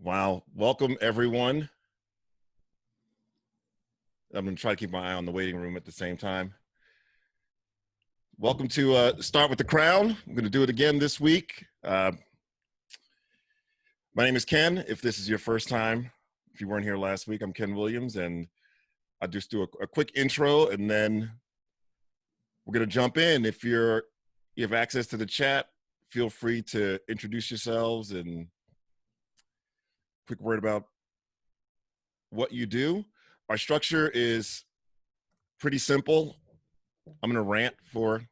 Wow. Welcome, everyone. I'm going to try to keep my eye on the waiting room at the same time. Welcome to Start with the Crown. I'm going to do it again this week. My name is Ken. If this is your first time, if you weren't here last week, I'm Ken Williams, and I'll just do a quick intro, and then we're going to jump in. If you have access to the chat, feel free to introduce yourselves and quick word about what you do. Our structure is pretty simple. I'm going to rant for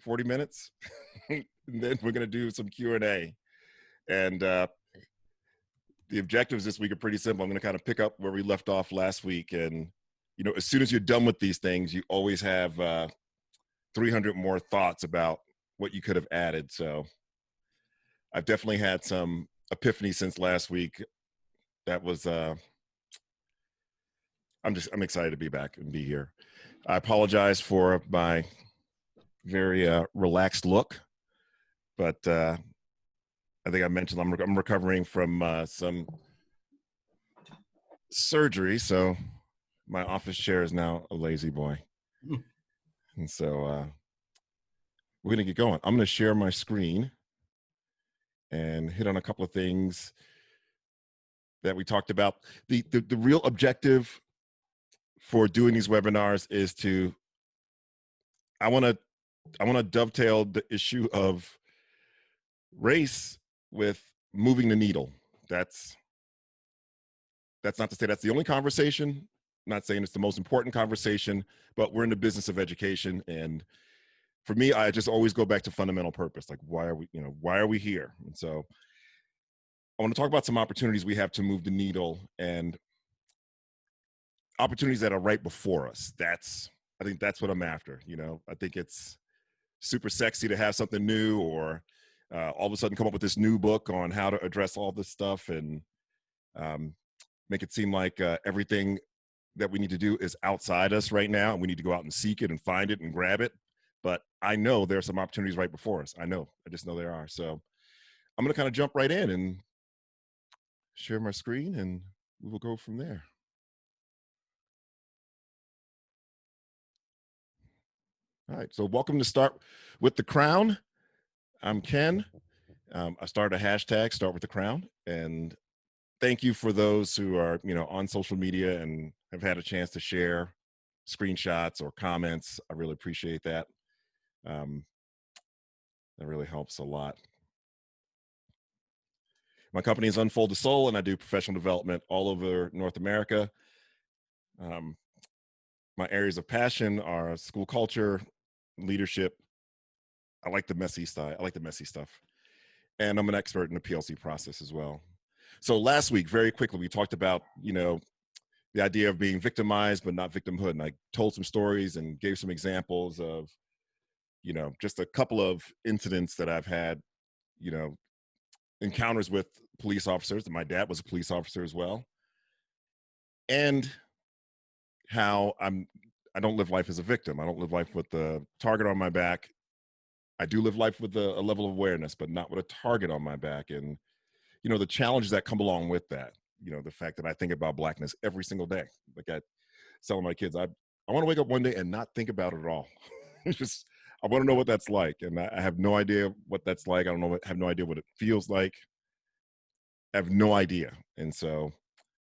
40 minutes, and then we're going to do some Q&A. And the objectives this week are pretty simple. I'm going to kind of pick up where we left off last week. And, you know, as soon as you're done with these things, you always have 300 more thoughts about what you could have added. So I've definitely had some epiphany since last week. That was, I'm excited to be back and be here. I apologize for my very relaxed look, but I think I mentioned I'm recovering from some surgery, so my office chair is now a lazy boy. And so we're gonna get going. I'm gonna share my screen and hit on a couple of things that we talked about. The real objective for doing these webinars is to, I wanna dovetail the issue of race with moving the needle. That's not to say that's the only conversation. I'm not saying it's the most important conversation, but we're in the business of education. And for me, I just always go back to fundamental purpose. Like, why are we here? And so I want to talk about some opportunities we have to move the needle and opportunities that are right before us. I think that's what I'm after. You know, I think it's super sexy to have something new, or all of a sudden come up with this new book on how to address all this stuff and make it seem like everything that we need to do is outside us right now, and we need to go out and seek it and find it and grab it. But I know there are some opportunities right before us. I just know there are. So I'm going to kind of jump right in and share my screen, and we will go from there. All right, so welcome to Start with the Crown. I'm Ken. I started a hashtag, Start with the Crown, and thank you for those who are, on social media and have had a chance to share screenshots or comments. I really appreciate that. That really helps a lot. My company is Unfold the Soul, and I do professional development all over North America. My areas of passion are school culture, leadership. I like the messy style. I like the messy stuff. And I'm an expert in the PLC process as well. So last week, very quickly, we talked about, the idea of being victimized, but not victimhood. And I told some stories and gave some examples of, just a couple of incidents that I've had, encounters with police officers. My dad was a police officer as well. And how I don't live life as a victim. I don't live life with the target on my back. I do live life with a level of awareness, but not with a target on my back. And, the challenges that come along with that, the fact that I think about Blackness every single day. Like I tell my kids, I want to wake up one day and not think about it at all. It's just, I want to know what that's like. And I have no idea what that's like. I have no idea what it feels like. I have no idea. And so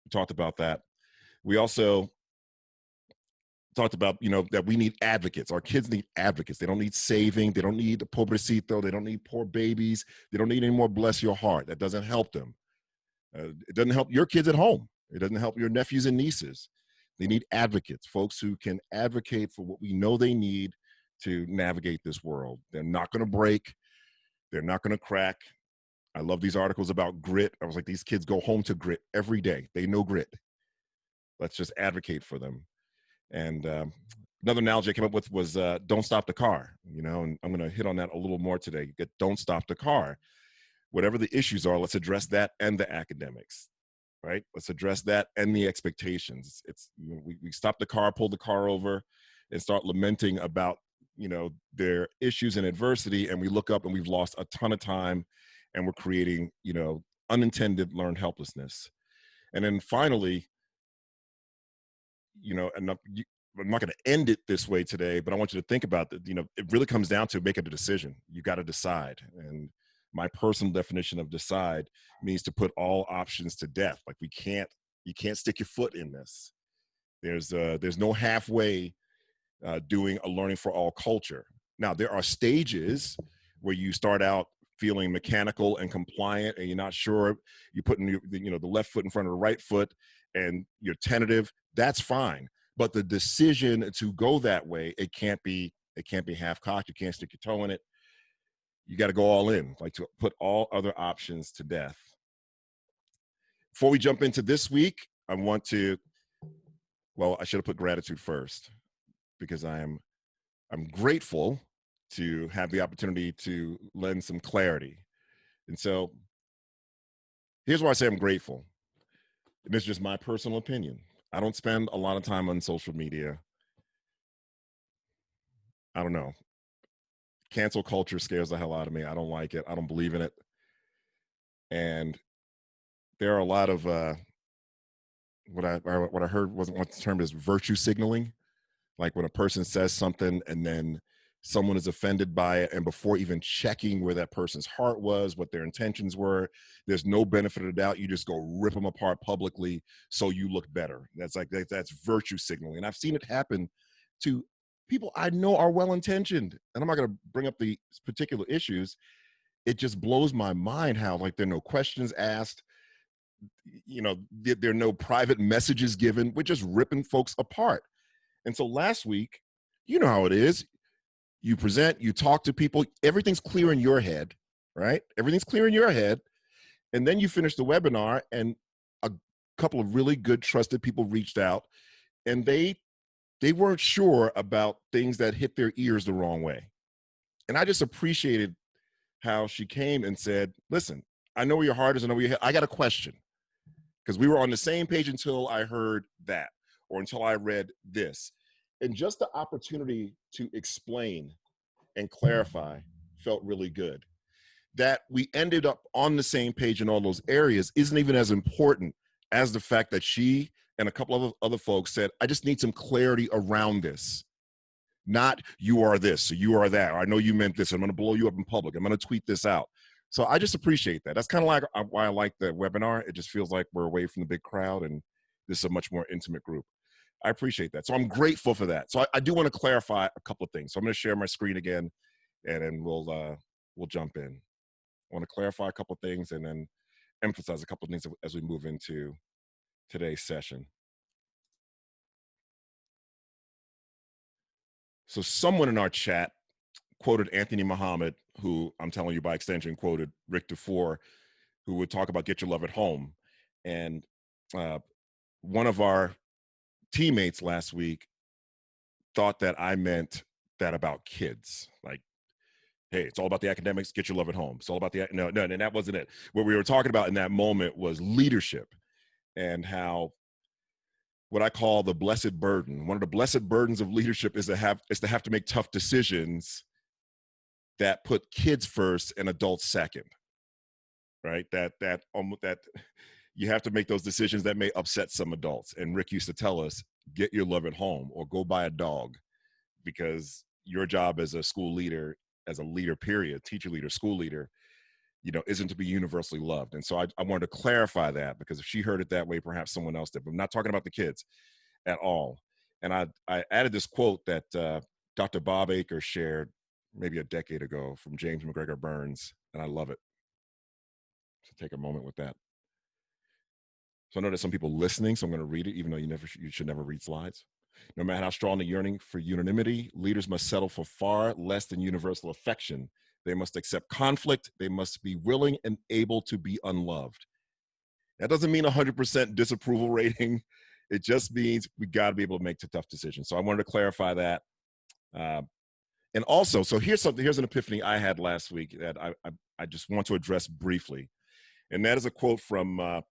we talked about that. We also talked about, that we need advocates. Our kids need advocates. They don't need saving. They don't need the pobrecito. They don't need poor babies. They don't need any more bless your heart. That doesn't help them. It doesn't help your kids at home. It doesn't help your nephews and nieces. They need advocates, folks who can advocate for what we know they need to navigate this world. They're not going to break. They're not going to crack. I love these articles about grit. I was like, these kids go home to grit every day. They know grit. Let's just advocate for them. And another analogy I came up with was don't stop the car, and I'm going to hit on that a little more today. Don't stop the car. Whatever the issues are, let's address that and the academics, right? Let's address that and the expectations. We stop the car, pull the car over, and start lamenting about, their issues and adversity, and we look up and we've lost a ton of time, and we're creating, unintended learned helplessness. And then finally, and I'm not going to end it this way today, but I want you to think about that. It really comes down to making a decision. You got to decide. And my personal definition of decide means to put all options to death. Like you can't stick your foot in this. There's no halfway doing a learning for all culture. Now, there are stages where you start out feeling mechanical and compliant, and you're not sure. You're putting the left foot in front of the right foot, and you're tentative. That's fine. But the decision to go that way, it can't be half-cocked. You can't stick your toe in it. You got to go all in, like to put all other options to death. Before we jump into this week, I should have put gratitude first, because I'm grateful to have the opportunity to lend some clarity. And so here's why I say I'm grateful. And it's just my personal opinion. I don't spend a lot of time on social media. I don't know. Cancel culture scares the hell out of me. I don't like it. I don't believe in it. And there are a lot of what I heard wasn't what the term is, virtue signaling. Like when a person says something and then someone is offended by it, and before even checking where that person's heart was, what their intentions were, there's no benefit of the doubt. You just go rip them apart publicly so you look better. That's virtue signaling. And I've seen it happen to people I know are well-intentioned. And I'm not going to bring up the particular issues. It just blows my mind how, like, there are no questions asked. There are no private messages given. We're just ripping folks apart. And so last week, you know how it is. You present, you talk to people, everything's clear in your head, right? Everything's clear in your head. And then you finish the webinar, and a couple of really good, trusted people reached out, and they weren't sure about things that hit their ears the wrong way. And I just appreciated how she came and said, listen, I know where your heart is, I know where your head, I got a question. Because we were on the same page until I heard that, or until I read this. And just the opportunity to explain and clarify felt really good. That we ended up on the same page in all those areas isn't even as important as the fact that she and a couple of other folks said, I just need some clarity around this. Not you are this, or you are that, or I know you meant this, I'm gonna blow you up in public, I'm gonna tweet this out. So I just appreciate that. That's kind of like why I like the webinar. It just feels like we're away from the big crowd, and this is a much more intimate group. I appreciate that. So I'm grateful for that. So I do want to clarify a couple of things. So I'm going to share my screen again, and then we'll jump in. I want to clarify a couple of things and then emphasize a couple of things as we move into today's session. So someone in our chat quoted Anthony Muhammad, who I'm telling you by extension quoted Rick DeFore, who would talk about get your love at home. And one of our teammates last week thought that I meant that about kids. Like, hey, it's all about the academics, get your love at home. It's all about no, and that wasn't it. What we were talking about in that moment was leadership, and how what I call the blessed burden. One of the blessed burdens of leadership is to have to make tough decisions that put kids first and adults second. Right? That you have to make those decisions that may upset some adults. And Rick used to tell us, get your love at home, or go buy a dog, because your job as a school leader, as a leader, period, teacher leader, school leader, isn't to be universally loved. And so I wanted to clarify that, because if she heard it that way, perhaps someone else did. But I'm not talking about the kids at all. And I added this quote that Dr. Bob Akers shared maybe a decade ago from James McGregor Burns, and I love it. So take a moment with that. So I know there's some people listening, so I'm going to read it, even though you should never read slides. No matter how strong the yearning for unanimity, leaders must settle for far less than universal affection. They must accept conflict. They must be willing and able to be unloved. That doesn't mean 100% disapproval rating. It just means we got to be able to make tough decisions. So I wanted to clarify that. And also, so here's an epiphany I had last week that I just want to address briefly. And that is a quote from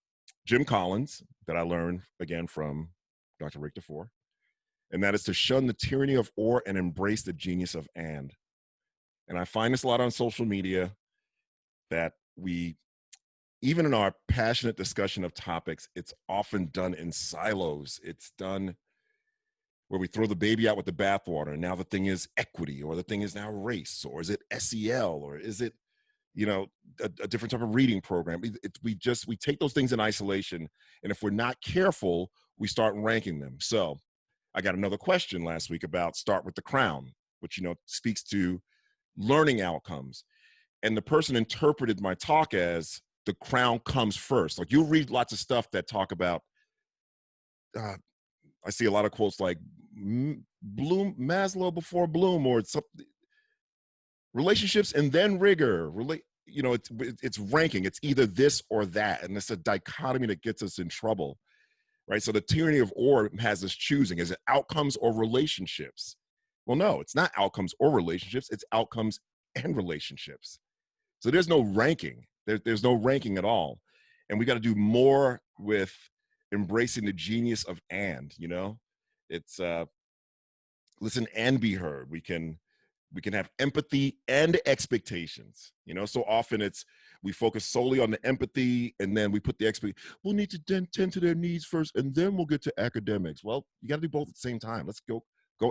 Jim Collins that I learned, again, from Dr. Rick DeFore. And that is to shun the tyranny of or and embrace the genius of and. And I find this a lot on social media, that we even in our passionate discussion of topics, it's often done in silos. It's done where we throw the baby out with the bathwater, and now the thing is equity, or the thing is now race, or is it SEL, or is it, you know, a different type of reading program. We take those things in isolation, and if we're not careful, we start ranking them. So I got another question last week about start with the crown, which, you know, speaks to learning outcomes. And the person interpreted my talk as the crown comes first. Like, you'll read lots of stuff that talk about, uh, I see a lot of quotes like Bloom, Maslow before Bloom, or something, relationships and then rigor. You know, it's ranking. It's either this or that, and it's a dichotomy that gets us in trouble, right? So the tyranny of or has us choosing: is it outcomes or relationships? Well, no, it's not outcomes or relationships. It's outcomes and relationships. So there's no ranking. There's no ranking at all, and we got to do more with embracing the genius of and. You know, it's listen and be heard. We can have empathy and expectations. You know, so often we focus solely on the empathy, and then we put the we'll need to tend to their needs first, and then we'll get to academics. Well, you got to do both at the same time. Let's go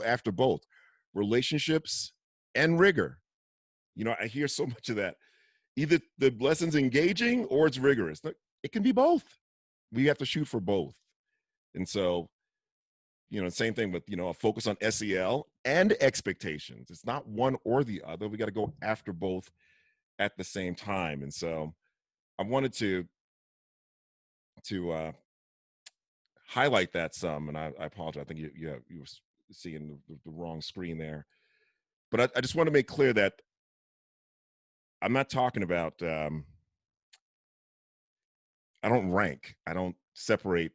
after both relationships and rigor. You know, I hear so much of that. Either the lesson's engaging or it's rigorous. It can be both. We have to shoot for both. And so, you know, same thing with, you know, a focus on SEL and expectations. It's not one or the other. We got to go after both at the same time. And so I wanted to highlight that some, and I apologize. I think you were seeing the wrong screen there. But I just want to make clear that I'm not talking about, I don't rank. I don't separate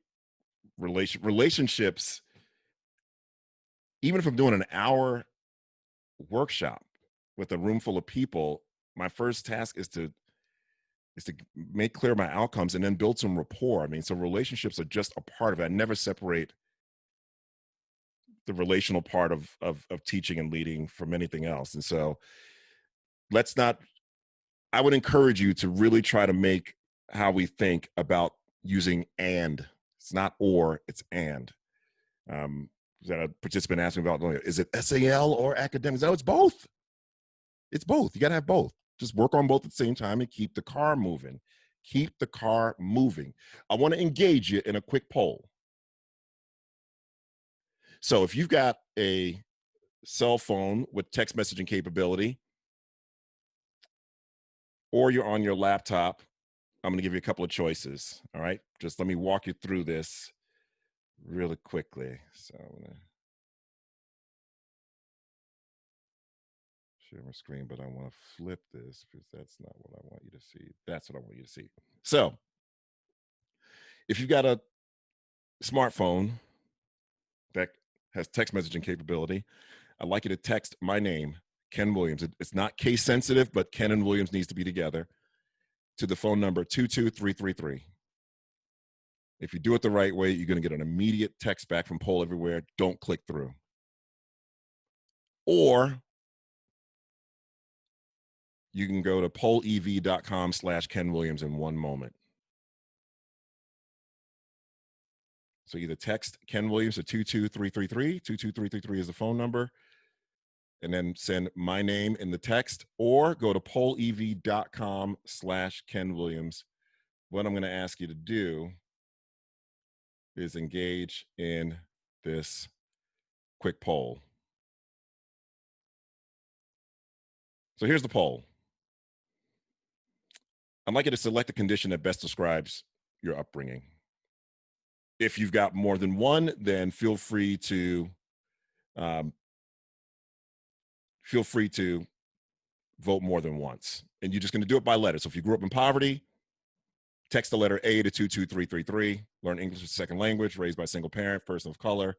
relationships. Even if I'm doing an hour workshop with a room full of people, my first task is to make clear my outcomes and then build some rapport. I mean, so relationships are just a part of it. I never separate the relational part of teaching and leading from anything else. And so I would encourage you to really try to make how we think about using and. It's not or, it's and. That a participant asked me about, is it SAL or academics? No, it's both. It's both. You got to have both. Just work on both at the same time and keep the car moving. Keep the car moving. I want to engage you in a quick poll. So if you've got a cell phone with text messaging capability, or you're on your laptop, I'm going to give you a couple of choices. All right. Just let me walk you through this really quickly. So I'm going to share my screen, but I want to flip this because that's not what I want you to see. That's what I want you to see. So if you've got a smartphone that has text messaging capability, I'd like you to text my name, Ken Williams. It's not case sensitive, but Ken and Williams needs to be together, to the phone number 22333. If you do it the right way, you're going to get an immediate text back from Poll Everywhere. Don't click through. Or you can go to pollev.com/Ken Williams in one moment. So either text Ken Williams to 22333. 22333 is the phone number, and then send my name in the text, or go to pollev.com/Ken Williams. What I'm going to ask you to do is engage in this quick poll. So here's the poll. I'd like you to select a condition that best describes your upbringing. If you've got more than one, then feel free to um, vote more than once. And you're just going to do it by letter. So if you grew up in poverty, text the letter A to 22333. Learn English as a second language, raised by a single parent, person of color,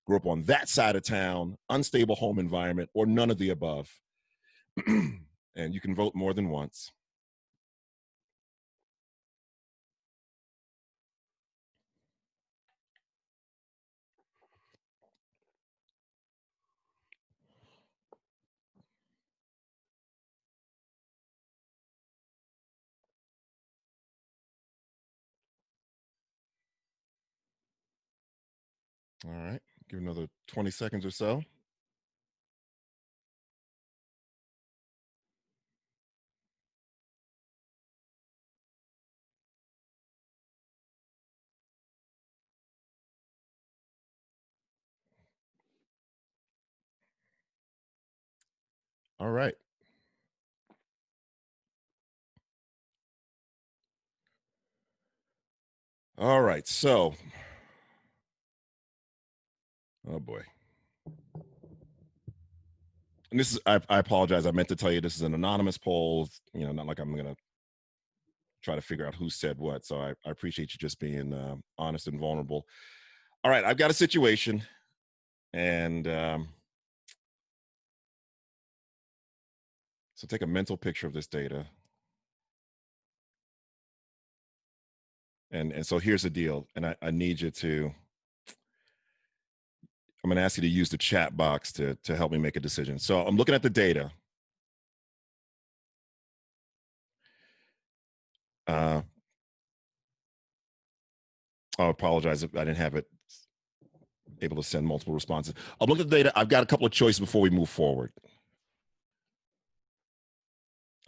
grew up on that side of town, unstable home environment, or none of the above. And you can vote more than once. All right, give another 20 seconds or so. All right. All right. So, oh boy. And this is, I apologize. I meant to tell you this is an anonymous poll. Not like I'm going to try to figure out who said what. So I appreciate you just being honest and vulnerable. All right. I've got a situation. And so take a mental picture of this data. And so here's the deal. And I need you to, I'm going to ask you to use the chat box to help me make a decision. So I'm looking at the data. I apologize if I didn't have it able to send multiple responses. I'm looking at the data. I've got a couple of choices before we move forward.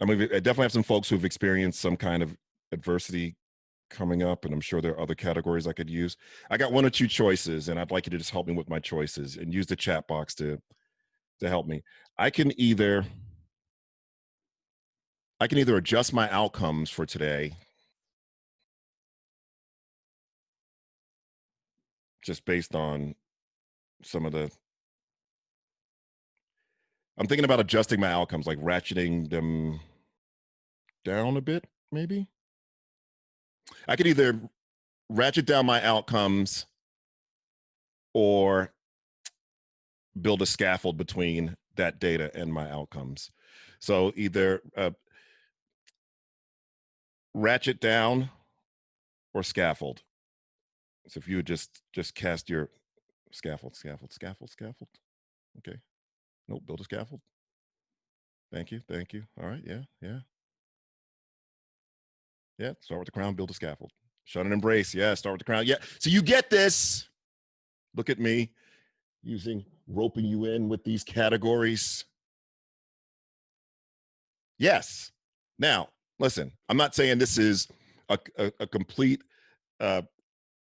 I mean, I definitely have some folks who've experienced some kind of adversity coming up, and I'm sure there are other categories I could use. I got one or two choices, and I'd like you to just help me with my choices and use the chat box to help me. I can either adjust my outcomes for today just based on some of the, I'm thinking about adjusting my outcomes, like ratcheting them down a bit, maybe. I could either ratchet down my outcomes or build a scaffold between that data and my outcomes. So either ratchet down or scaffold. So if you would just cast your scaffold. Okay. Nope, build a scaffold. Thank you. All right, yeah. Yeah, start with the crown, build a scaffold. Shun and embrace. Yeah, start with the crown. Yeah. So you get this. Look at me roping you in with these categories. Yes. Now, listen, I'm not saying this is a complete uh,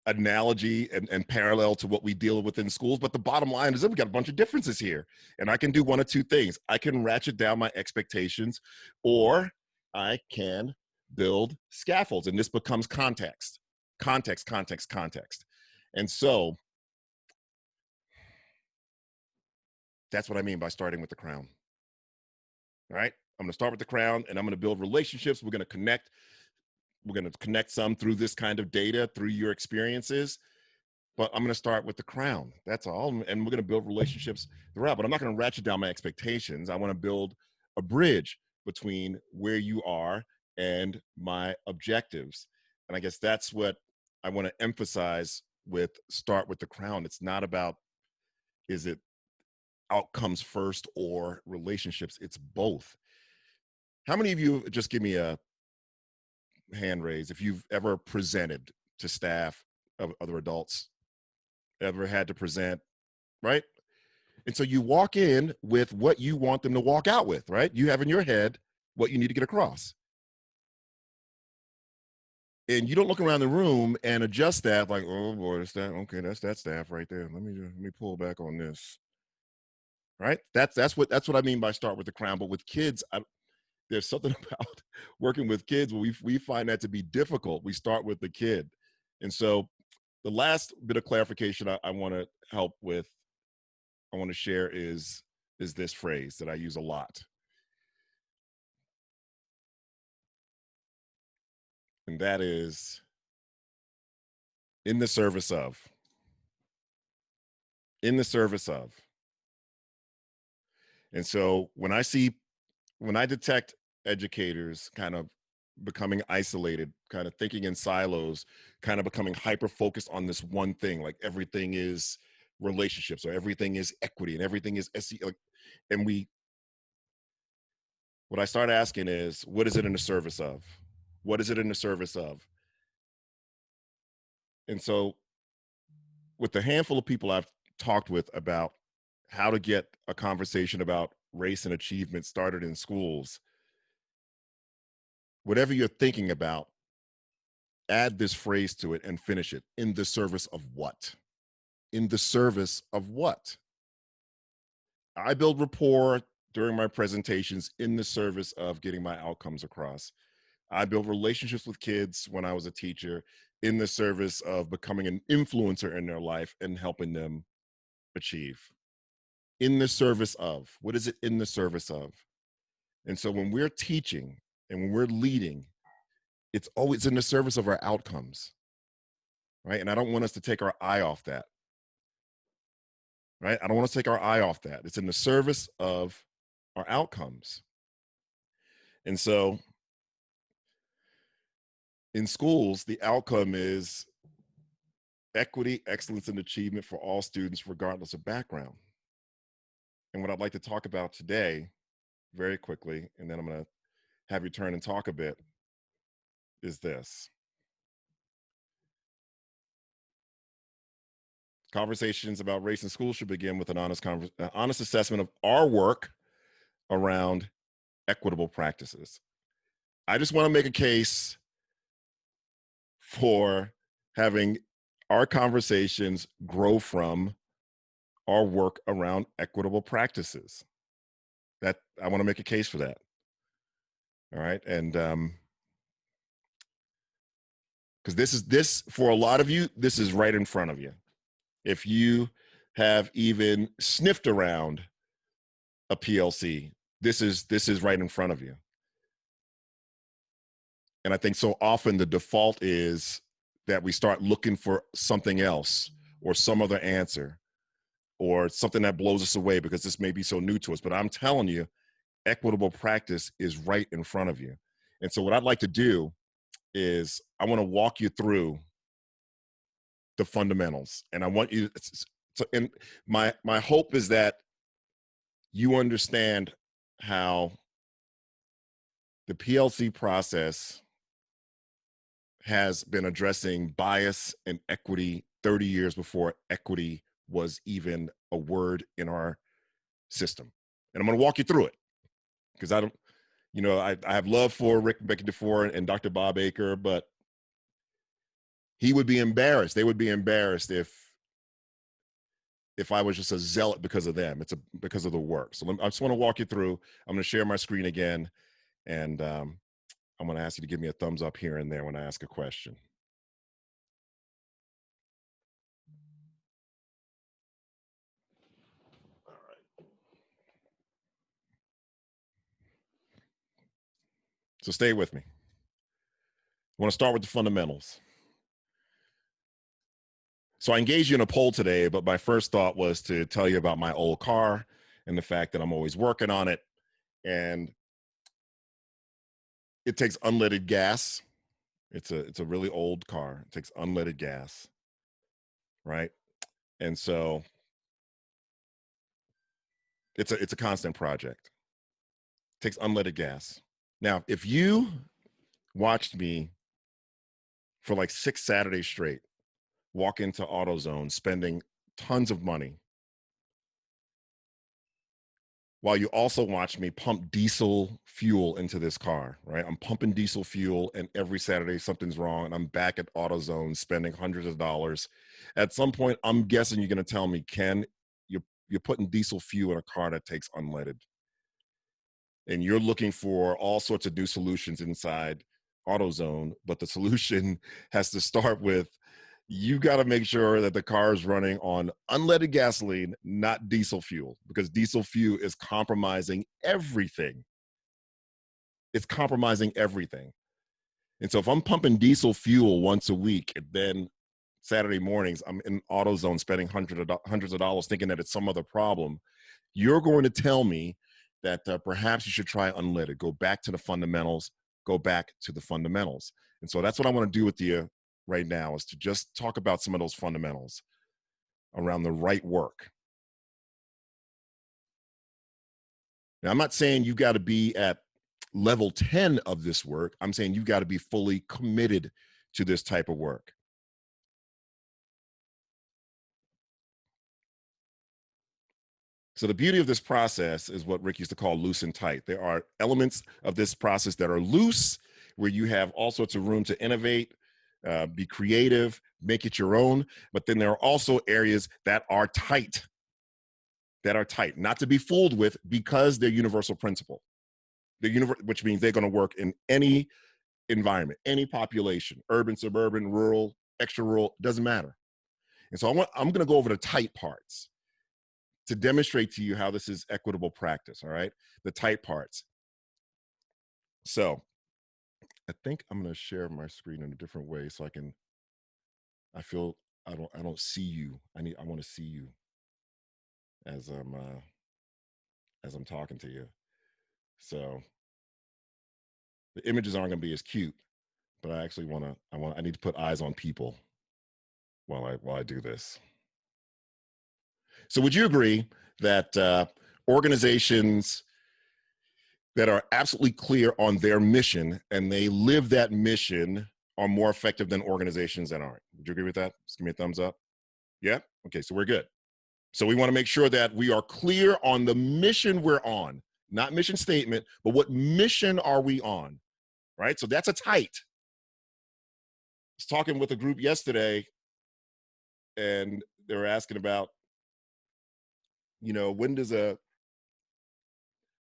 analogy and parallel to what we deal with in schools, but the bottom line is that we got a bunch of differences here. And I can do one of two things. I can ratchet down my expectations, or I can build scaffolds. And this becomes context. And so that's what I mean by starting with the crown. All right. I'm going to start with the crown and I'm going to build relationships. We're going to connect some through this kind of data, through your experiences. But I'm going to start with the crown. That's all. And we're going to build relationships throughout. But I'm not going to ratchet down my expectations. I want to build a bridge between where you are and my objectives. And I guess that's what I want to emphasize with start with the crown. It's not about, is it outcomes first or relationships? It's both. How many of you, just give me a hand raise, if you've ever presented to staff of other adults, ever had to present, right? And so you walk in with what you want them to walk out with, right? You have in your head what you need to get across. And you don't look around the room and adjust that like, oh boy, that's that. Okay, that's that staff right there. Let me pull back on this. Right? That's what I mean by start with the crown. But with kids, there's something about working with kids where we find that to be difficult. We start with the kid. And so the last bit of clarification I want to help with, I want to share is this phrase that I use a lot. And that is in the service of. In the service of. And so when I detect educators kind of becoming isolated, kind of thinking in silos, kind of becoming hyper focused on this one thing, like everything is relationships or everything is equity and everything is SE, like, and what I start asking is, what is it in the service of? What is it in the service of? And so with the handful of people I've talked with about how to get a conversation about race and achievement started in schools, whatever you're thinking about, add this phrase to it and finish it. In the service of what? In the service of what? I build rapport during my presentations in the service of getting my outcomes across. I built relationships with kids when I was a teacher in the service of becoming an influencer in their life and helping them achieve. In the service of, what is it in the service of? And so when we're teaching and when we're leading, it's always in the service of our outcomes, right? And I don't want us to take our eye off that, right? I don't want us to take our eye off that. It's in the service of our outcomes. And so in schools, the outcome is equity, excellence, and achievement for all students, regardless of background. And what I'd like to talk about today, very quickly, and then I'm going to have you turn and talk a bit, is this. Conversations about race in school should begin with an honest assessment of our work around equitable practices. I just want to make a case for having our conversations grow from our work around equitable practices. That I want to make a case for that. All right. And because this for a lot of you, this is right in front of you. If you have even sniffed around a PLC, this is right in front of you. And I think so often the default is that we start looking for something else or some other answer or something that blows us away because this may be so new to us. But I'm telling you, equitable practice is right in front of you. And so what I'd like to do is I want to walk you through the fundamentals. And I want you to, and my hope is that you understand how the PLC process has been addressing bias and equity 30 years before equity was even a word in our system. And I'm going to walk you through it because I don't, you know, I have love for Rick Becky DeFore and Dr. Bob Aker, but he would be embarrassed. They would be embarrassed if I was just a zealot because of them. It's because of the work. So I just want to walk you through. I'm going to share my screen again, and I'm going to ask you to give me a thumbs up here and there when I ask a question. All right. So stay with me. I want to start with the fundamentals. So I engaged you in a poll today, but my first thought was to tell you about my old car and the fact that I'm always working on it. And it takes unleaded gas. It's a really old car. It takes unleaded gas, right? And so it's a constant project. It takes unleaded gas. Now, if you watched me for like 6 Saturdays straight, walk into AutoZone spending tons of money, while you also watch me pump diesel fuel into this car, right? I'm pumping diesel fuel, and every Saturday something's wrong, and I'm back at AutoZone spending hundreds of dollars. At some point, I'm guessing you're going to tell me, Ken, you're putting diesel fuel in a car that takes unleaded, and you're looking for all sorts of new solutions inside AutoZone, but the solution has to start with you got to make sure that the car is running on unleaded gasoline, not diesel fuel, because diesel fuel is compromising everything. It's compromising everything. And so if I'm pumping diesel fuel once a week, and then Saturday mornings I'm in AutoZone spending hundreds of dollars thinking that it's some other problem, you're going to tell me that perhaps you should try unleaded. Go back to the fundamentals. Go back to the fundamentals. And so that's what I want to do with you right now, is to just talk about some of those fundamentals around the right work. Now, I'm not saying you got to be at level 10 of this work. I'm saying you got to be fully committed to this type of work. So the beauty of this process is what Rick used to call loose and tight. There are elements of this process that are loose, where you have all sorts of room to innovate, be creative, make it your own. But then there are also areas that are tight, not to be fooled with, because they're universal principle. Which means they're going to work in any environment, any population, urban, suburban, rural, extra rural, doesn't matter. And so I'm going to go over the tight parts to demonstrate to you how this is equitable practice, all right? The tight parts. So I think I'm going to share my screen in a different way so I feel I don't see you. I want to see you as I'm talking to you. So the images aren't going to be as cute, but I actually I need to put eyes on people while I do this. So would you agree that organizations that are absolutely clear on their mission and they live that mission are more effective than organizations that aren't? Would you agree with that? Just give me a thumbs up. Yeah? Okay, so we're good. So we want to make sure that we are clear on the mission we're on, not mission statement, but what mission are we on, right? So that's a tight. I was talking with a group yesterday and they were asking about,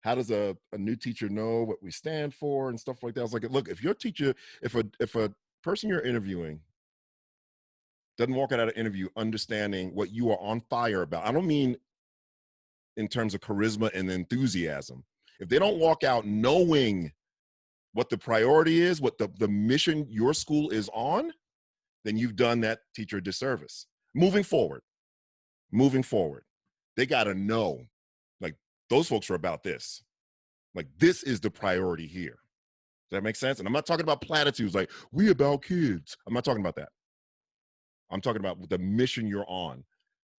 how does a new teacher know what we stand for and stuff like that? I was like, look, if a person you're interviewing doesn't walk out of an interview understanding what you are on fire about, I don't mean in terms of charisma and enthusiasm. If they don't walk out knowing what the priority is, what the mission your school is on, then you've done that teacher a disservice. Moving forward, they got to know, like, those folks are about this. Like, this is the priority here. Does that make sense? And I'm not talking about platitudes like, we about kids. I'm not talking about that. I'm talking about the mission you're on.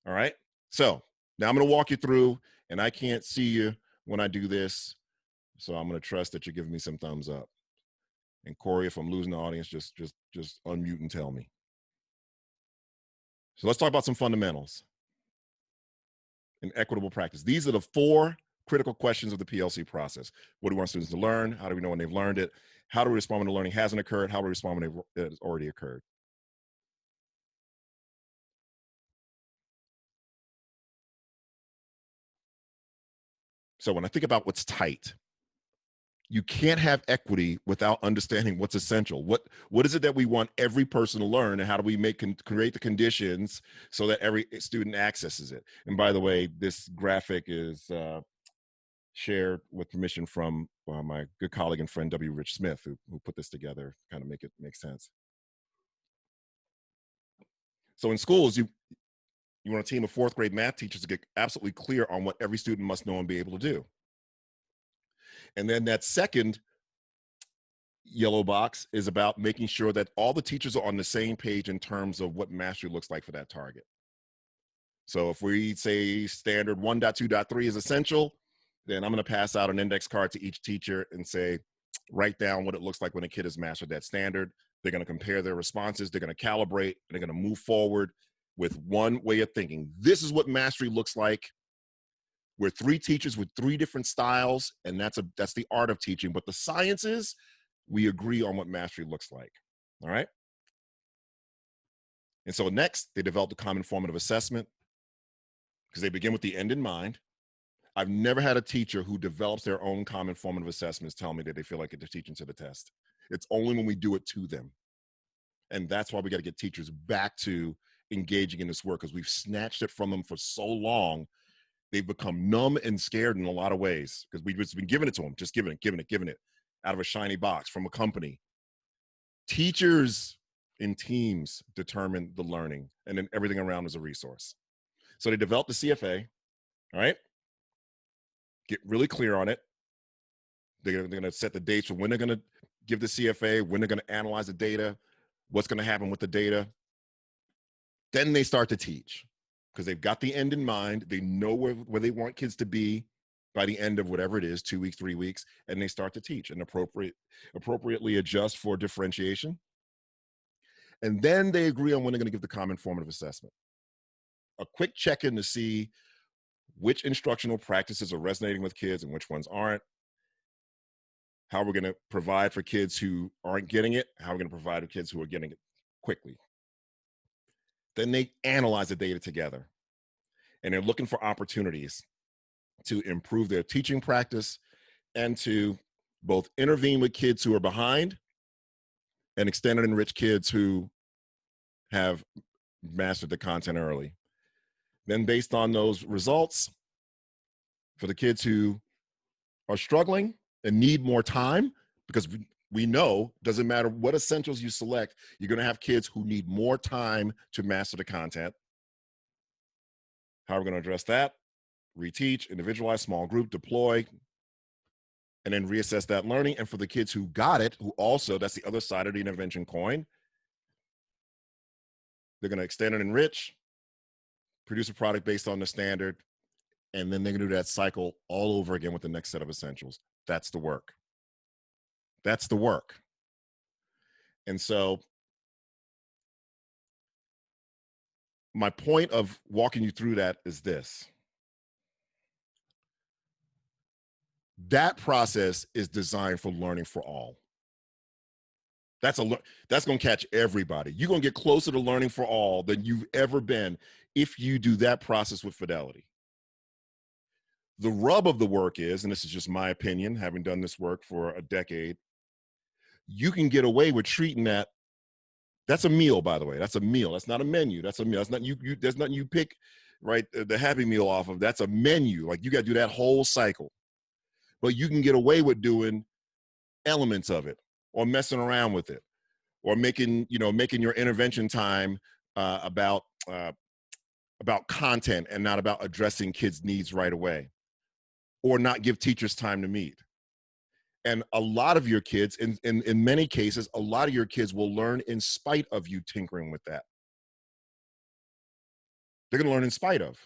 All right? So now I'm going to walk you through, and I can't see you when I do this. So I'm going to trust that you're giving me some thumbs up. And Corey, if I'm losing the audience, just unmute and tell me. So let's talk about some fundamentals in equitable practice. These are the 4 critical questions of the PLC process. What do we want students to learn? How do we know when they've learned it? How do we respond when the learning hasn't occurred? How do we respond when it has already occurred? So when I think about what's tight, you can't have equity without understanding what's essential. What is it that we want every person to learn, and how do we create the conditions so that every student accesses it? And by the way, this graphic is shared with permission from my good colleague and friend W. Rich Smith, who put this together, kind of make it make sense. So in schools, you want a team of 4th grade math teachers to get absolutely clear on what every student must know and be able to do. And then that second yellow box is about making sure that all the teachers are on the same page in terms of what mastery looks like for that target. So if we say standard 1.2.3 is essential, then I'm going to pass out an index card to each teacher and say, write down what it looks like when a kid has mastered that standard. They're going to compare their responses. They're going to calibrate. And they're going to move forward with one way of thinking. This is what mastery looks like. We're 3 teachers with 3 different styles, and that's the art of teaching. But the science is, we agree on what mastery looks like. All right? And so next, they developed a common formative assessment, because they begin with the end in mind. I've never had a teacher who develops their own common formative assessments tell me that they feel like they're teaching to the test. It's only when we do it to them. And that's why we got to get teachers back to engaging in this work, because we've snatched it from them for so long. They've become numb and scared in a lot of ways, because we've just been giving it to them, just giving it out of a shiny box from a company. Teachers in teams determine the learning, and then everything around is a resource. So they developed the CFA, all right? Get really clear on it. They're going to set the dates for when they're going to give the CFA, when they're going to analyze the data, what's going to happen with the data. Then they start to teach, because they've got the end in mind. They know where they want kids to be by the end of whatever it is, 2 weeks, 3 weeks, and they start to teach and appropriately adjust for differentiation. And then they agree on when they're going to give the common formative assessment. A quick check-in to see which instructional practices are resonating with kids and which ones aren't, how we're going to provide for kids who aren't getting it, how we're going to provide for kids who are getting it quickly. Then they analyze the data together, and they're looking for opportunities to improve their teaching practice and to both intervene with kids who are behind and extend and enrich kids who have mastered the content early. Then based on those results, for the kids who are struggling and need more time, because we know, doesn't matter what essentials you select, you're going to have kids who need more time to master the content. How are we going to address that? Reteach, individualize, small group, deploy, and then reassess that learning. And for the kids who got it, who also, that's the other side of the intervention coin, they're going to extend and enrich, produce a product based on the standard, and then they're going to do that cycle all over again with the next set of essentials. That's the work. That's the work. And so my point of walking you through that is this. That process is designed for learning for all. That's going to catch everybody. You're going to get closer to learning for all than you've ever been if you do that process with fidelity. The rub of the work is, and this is just my opinion, having done this work for a decade, you can get away with treating that's a meal, by the way. That's a meal. That's not a menu. That's a meal. That's not there's nothing you pick, right, the Happy Meal off of. That's a menu. Like, you got to do that whole cycle. But you can get away with doing elements of it, or messing around with it, or making your intervention time about content and not about addressing kids' needs right away, or not give teachers time to meet. And a lot of your kids, in many cases, a lot of your kids will learn in spite of you tinkering with that. They're going to learn in spite of.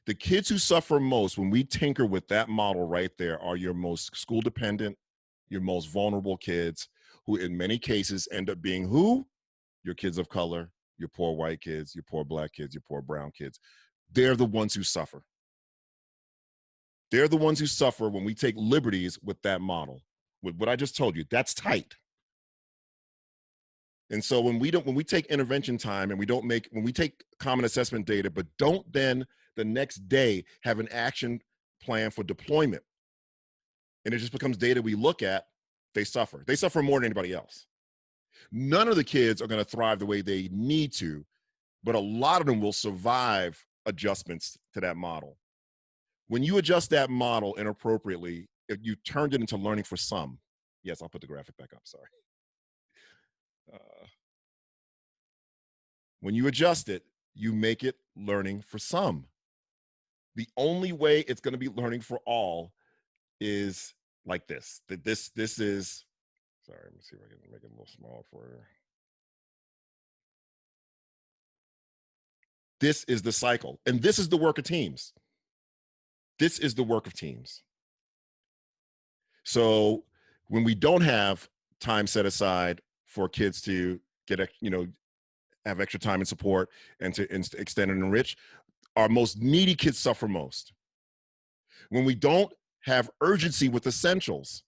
The kids who suffer most when we tinker with that model right there are your most school dependent, your most vulnerable kids, who in many cases end up being who? Your kids of color, your poor white kids, your poor black kids, your poor brown kids. They're the ones who suffer. They're the ones who suffer when we take liberties with that model. With what I just told you, that's tight. And so when we take intervention time and when we take common assessment data, but don't then the next day have an action plan for deployment, and it just becomes data we look at, they suffer. They suffer more than anybody else. None of the kids are going to thrive the way they need to, but a lot of them will survive adjustments to that model. When you adjust that model inappropriately, you turned it into learning for some. Yes, I'll put the graphic back up, sorry. When you adjust it, you make it learning for some. The only way it's going to be learning for all is like this. This is, sorry, let me see if I can make it a little small for you. This is the cycle, and this is the work of teams. This is the work of teams. So when we don't have time set aside for kids to get, have extra time and support and to extend and enrich, our most needy kids suffer most. When we don't have urgency with essentials,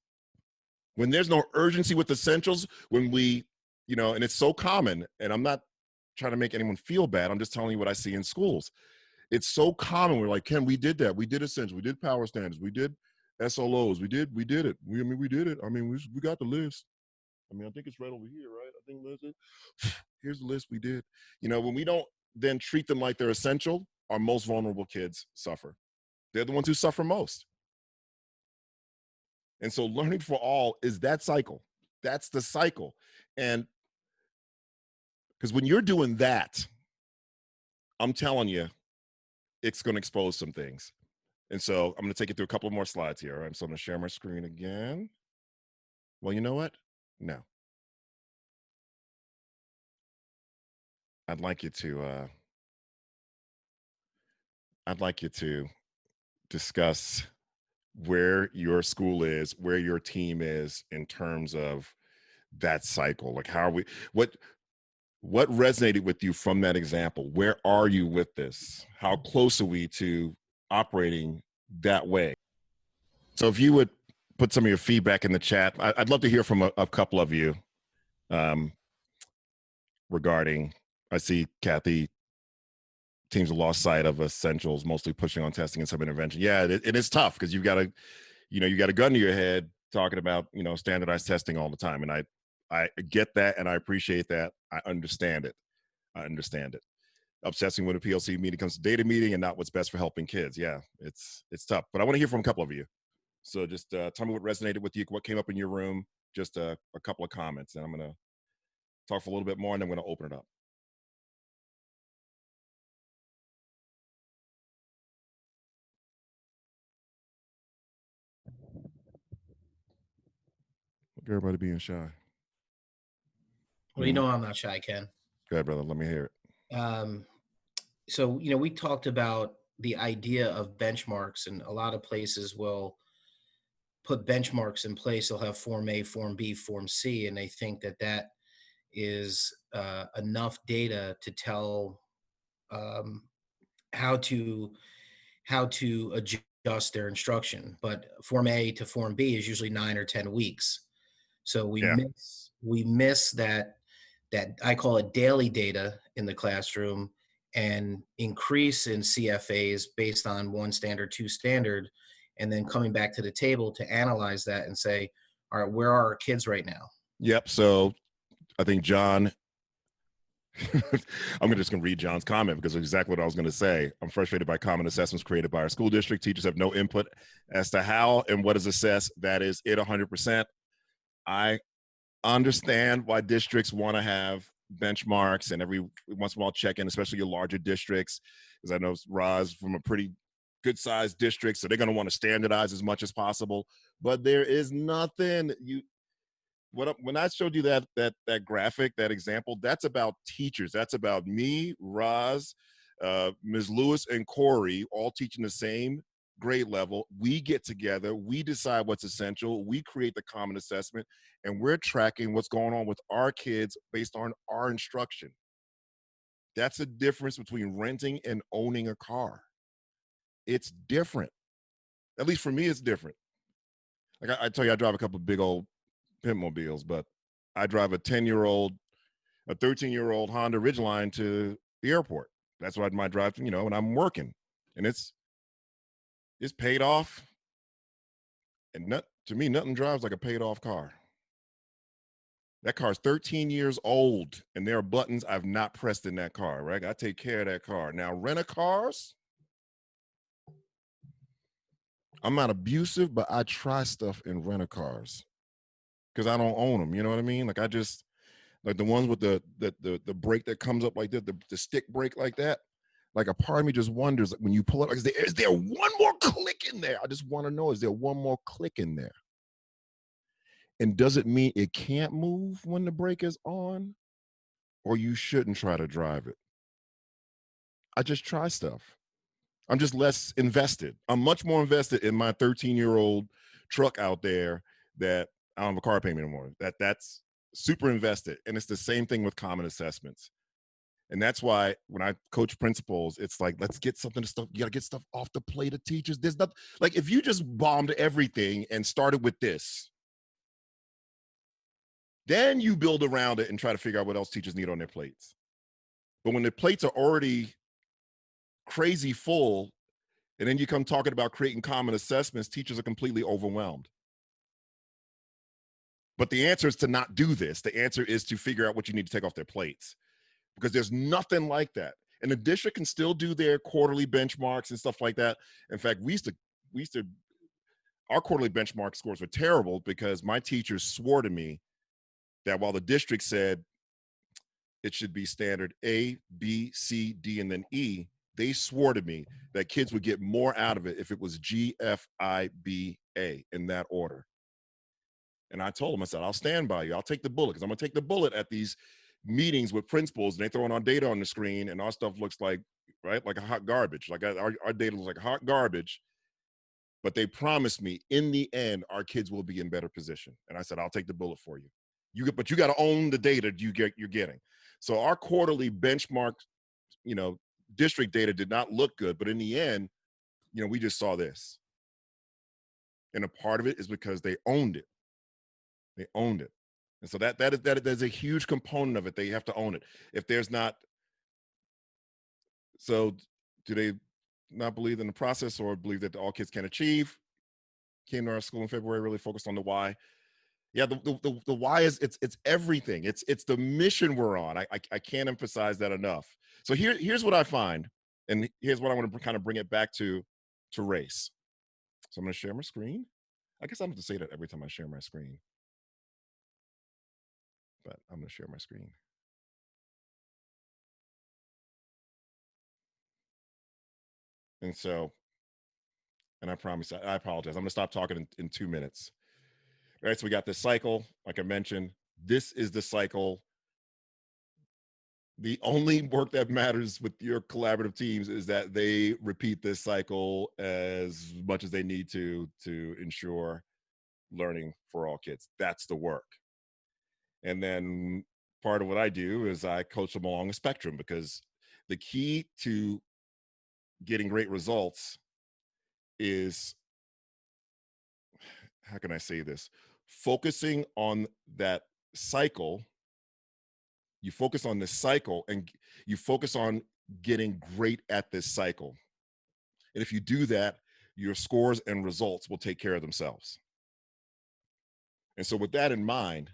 when there's no urgency with essentials, when we, and it's so common, and I'm not trying to make anyone feel bad, I'm just telling you what I see in schools. It's so common. We're like, Ken, we did that. We did essentials. We did power standards. We did SLOs. We did it. We did it. We got the list. I think it's right over here, right? I think that's it. Here's the list we did. When we don't then treat them like they're essential, our most vulnerable kids suffer. They're the ones who suffer most. And so learning for all is that cycle. That's the cycle. And because when you're doing that, I'm telling you, it's going to expose some things. And so I'm going to take you through a couple more slides here. All right, so I'm going to share my screen again. Well, you know what? No. I'd like you to discuss where your school is, where your team is in terms of that cycle. Like, what resonated with you from that example? Where are you with this? How close are we to operating that way. So if you would put some of your feedback in the chat, I'd love to hear from a couple of you regarding, I see Kathy, teams have lost sight of essentials, mostly pushing on testing and some intervention. Yeah, it is tough because you've got to, you got a gun to your head talking about, standardized testing all the time. And I get that and I appreciate that. I understand it. Obsessing with a PLC meeting comes to data meeting and not what's best for helping kids. Yeah, it's tough. But I want to hear from a couple of you. So just tell me what resonated with you, what came up in your room, just a couple of comments. And I'm going to talk for a little bit more and then I'm going to open it up. Look, everybody being shy. Well, I'm not shy, Ken. Go ahead, brother. Let me hear it. So, we talked about the idea of benchmarks, and a lot of places will put benchmarks in place. They'll have Form A, Form B, Form C, and they think that is enough data to tell how to adjust their instruction. But Form A to Form B is usually 9 or 10 weeks. So we miss that I call it daily data in the classroom, and increase in CFAs based on 1 standard, 2 standard, and then coming back to the table to analyze that and say, all right, where are our kids right now? Yep. So I think John, I'm just going to read John's comment because it's exactly what I was going to say. I'm frustrated by common assessments created by our school district. Teachers have no input as to how and what is assessed. That is it 100%. I understand why districts want to have benchmarks and every once in a while check in, especially your larger districts, because I know Roz from a pretty good sized district, so they're going to want to standardize as much as possible. But there is nothing when I showed you that graphic, that example, that's about teachers. That's about me, Roz, Ms. Lewis, and Corey all teaching the same grade level. We get together, we decide what's essential, we create the common assessment, and we're tracking what's going on with our kids based on our instruction. That's the difference between renting and owning a car. It's different. At least for me, it's different. Like I tell you, I drive a couple of big old pimp mobiles, but I drive a 13-year-old Honda Ridgeline to the airport. That's what I might drive, when I'm working, and it's paid off. And to me, nothing drives like a paid off car. That car's 13 years old, and there are buttons I've not pressed in that car, right? I take care of that car. Now, rent-a-cars, I'm not abusive, but I try stuff in rent-a-cars because I don't own them. You know what I mean? Like like the ones with the brake that comes up like that, the stick brake like that. Like a part of me just wonders, like, when you pull up, is there one more click in there? I just want to know, is there one more click in there? And does it mean it can't move when the brake is on? Or you shouldn't try to drive it? I just try stuff. I'm just less invested. I'm much more invested in my 13-year-old truck out there that I don't have a car payment anymore. That's super invested. And it's the same thing with common assessments. And that's why when I coach principals, it's like, let's get something to stuff. You got to get stuff off the plate of teachers. There's nothing, like if you just bombed everything and started with this, then you build around it and try to figure out what else teachers need on their plates. But when the plates are already crazy full, and then you come talking about creating common assessments, teachers are completely overwhelmed. But the answer is to not do this. The answer is to figure out what you need to take off their plates, because there's nothing like that. And the district can still do their quarterly benchmarks and stuff like that. In fact, our quarterly benchmark scores were terrible because my teachers swore to me that while the district said it should be standard A, B, C, D, and then E, they swore to me that kids would get more out of it if it was G, F, I, B, A in that order. And I told them, I said, I'll stand by you. I'll take the bullet, because I'm going to take the bullet at these meetings with principals, and they throwing our data on the screen, and our stuff looks like, right, like a hot garbage. Like our data looks like hot garbage. But they promised me in the end, our kids will be in better position. And I said, I'll take the bullet for you. But you got to own the data you're getting. So our quarterly benchmark, district data did not look good, but in the end, we just saw this. And a part of it is because they owned it. They owned it. And so that is a huge component of it. They have to own it. If there's not, so do they not believe in the process or believe that all kids can achieve? Came to our school in February, really focused on the why. Yeah, the why is it's everything. It's the mission we're on. I can't emphasize that enough. So here's what I find, and here's what I want to kind of bring it back to race. So I'm going to share my screen. I guess I don't have to say that every time I share my screen, but I'm going to share my screen. And so, and I promise, I apologize. I'm going to stop talking in 2 minutes. All right, so we got this cycle, like I mentioned. This is the cycle. The only work that matters with your collaborative teams is that they repeat this cycle as much as they need to ensure learning for all kids. That's the work. And then part of what I do is I coach them along a spectrum, because the key to getting great results is, how can I say this? Focusing on that cycle. You focus on this cycle and you focus on getting great at this cycle. And if you do that, your scores and results will take care of themselves. And so with that in mind,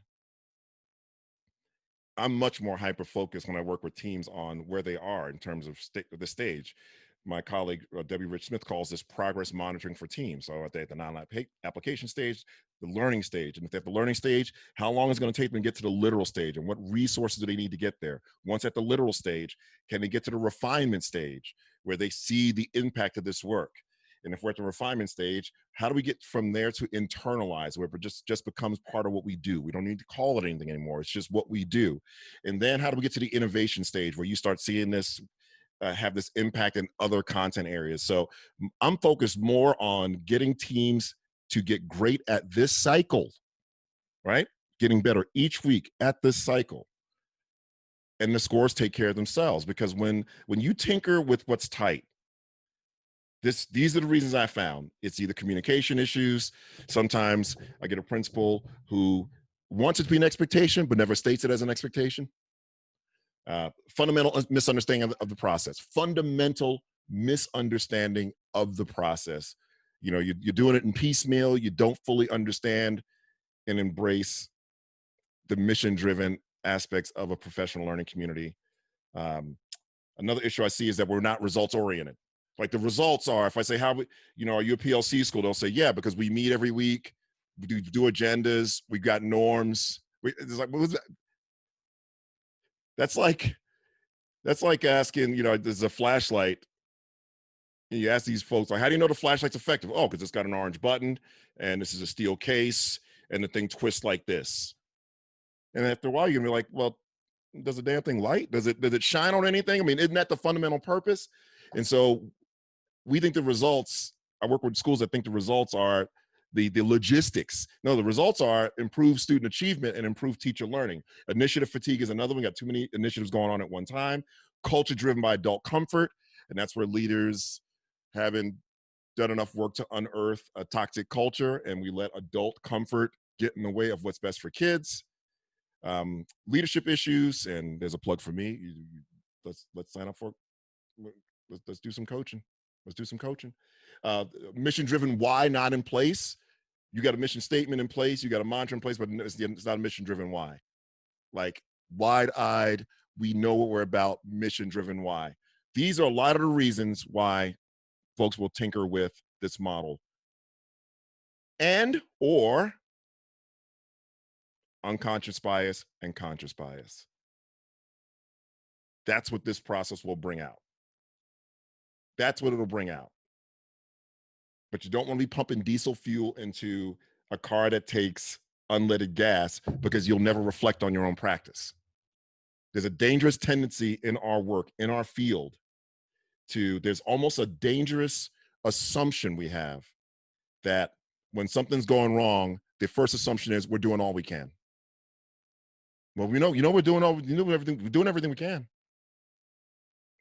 I'm much more hyper focused when I work with teams on where they are in terms of the stage. My colleague, Debbie Rich Smith, calls this progress monitoring for teams. So at the non-lab application stage, the learning stage. And if they're at the learning stage, how long is it going to take them to get to the literal stage, and what resources do they need to get there? Once at the literal stage, can they get to the refinement stage where they see the impact of this work? And if we're at the refinement stage, how do we get from there to internalize, where it just becomes part of what we do? We don't need to call it anything anymore. It's just what we do. And then how do we get to the innovation stage, where you start seeing this have this impact in other content areas? So I'm focused more on getting teams to get great at this cycle, right? Getting better each week at this cycle. And the scores take care of themselves, because when you tinker with what's tight, these are the reasons I found. It's either communication issues. Sometimes I get a principal who wants it to be an expectation, but never states it as an expectation. Fundamental misunderstanding of the process. Fundamental misunderstanding of the process. You're doing it in piecemeal. You don't fully understand and embrace the mission-driven aspects of a professional learning community. Another issue I see is that we're not results-oriented. Like, the results are, if I say, are you a PLC school? They'll say, yeah, because we meet every week, we do agendas, we've got norms. It's like, what was that? That's like asking, there's a flashlight, and you ask these folks, like, how do you know the flashlight's effective? Oh, because it's got an orange button, and this is a steel case, and the thing twists like this. And after a while, you're gonna be like, well, does the damn thing light? Does it shine on anything? I mean, isn't that the fundamental purpose? And so we think the results, I work with schools that think the results are the logistics. No, the results are improved student achievement and improved teacher learning. Initiative fatigue is another one. We got too many initiatives going on at one time. Culture driven by adult comfort. And that's where leaders haven't done enough work to unearth a toxic culture, and we let adult comfort get in the way of what's best for kids. Leadership issues, and there's a plug for me. Let's sign up for, let's do some coaching. Let's do some coaching. Mission-driven why not in place. You got a mission statement in place, you got a mantra in place, but it's not a mission-driven why. Like, wide-eyed, we know what we're about, mission-driven why. These are a lot of the reasons why folks will tinker with this model. And or unconscious bias and conscious bias. That's what this process will bring out. That's what it'll bring out. But you don't want to be pumping diesel fuel into a car that takes unleaded gas, because you'll never reflect on your own practice. There's a dangerous tendency in our work, in our field, there's almost a dangerous assumption we have that when something's going wrong, the first assumption is we're doing all we can. Well, we're doing everything we can.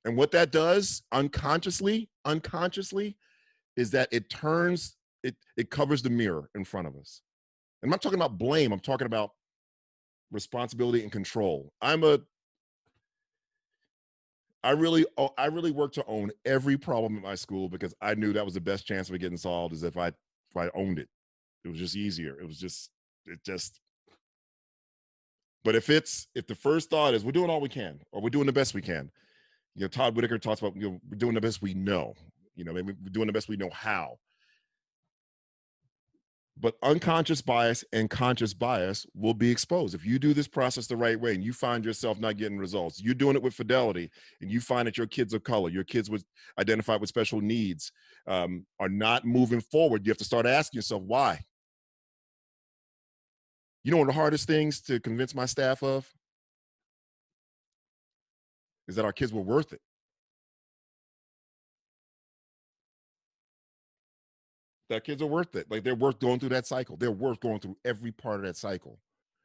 And what that does unconsciously, is that it covers the mirror in front of us. I'm not talking about blame. I'm talking about responsibility and control. I really worked to own every problem at my school because I knew that was the best chance of it getting solved is if I owned it. It was just easier. But if the first thought is we're doing all we can or we're doing the best we can, Todd Whitaker talks about, we're doing the best we know, maybe we're doing the best we know how. But unconscious bias and conscious bias will be exposed. If you do this process the right way and you find yourself not getting results, you're doing it with fidelity, and you find that your kids of color, your kids identified with special needs are not moving forward, you have to start asking yourself why. One of the hardest things to convince my staff of is that our kids were worth it. That kids are worth it. Like, they're worth going through that cycle. They're worth going through every part of that cycle.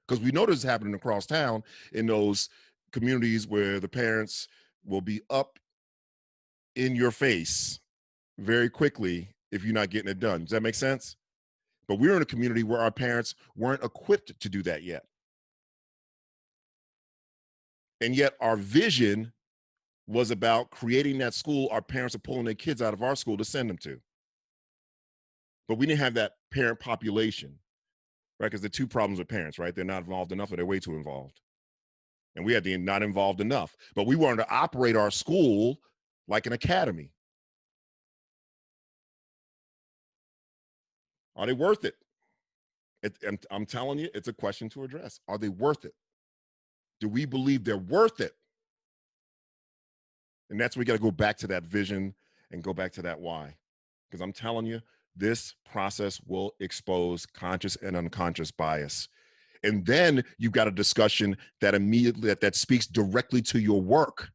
Because we know this is happening across town in those communities where the parents will be up in your face very quickly if you're not getting it done. Does that make sense? But we're in a community where our parents weren't equipped to do that yet. And yet our vision was about creating that school our parents are pulling their kids out of our school to send them to. But we didn't have that parent population, right? Because the two problems with parents, right? They're not involved enough or they're way too involved. And we had the not involved enough. But we wanted to operate our school like an academy. Are they worth it? I'm telling you, it's a question to address. Are they worth it? Do we believe they're worth it? And that's where we got to go back to that vision and go back to that why. Because I'm telling you, this process will expose conscious and unconscious bias. And then you've got a discussion that immediately that speaks directly to your work,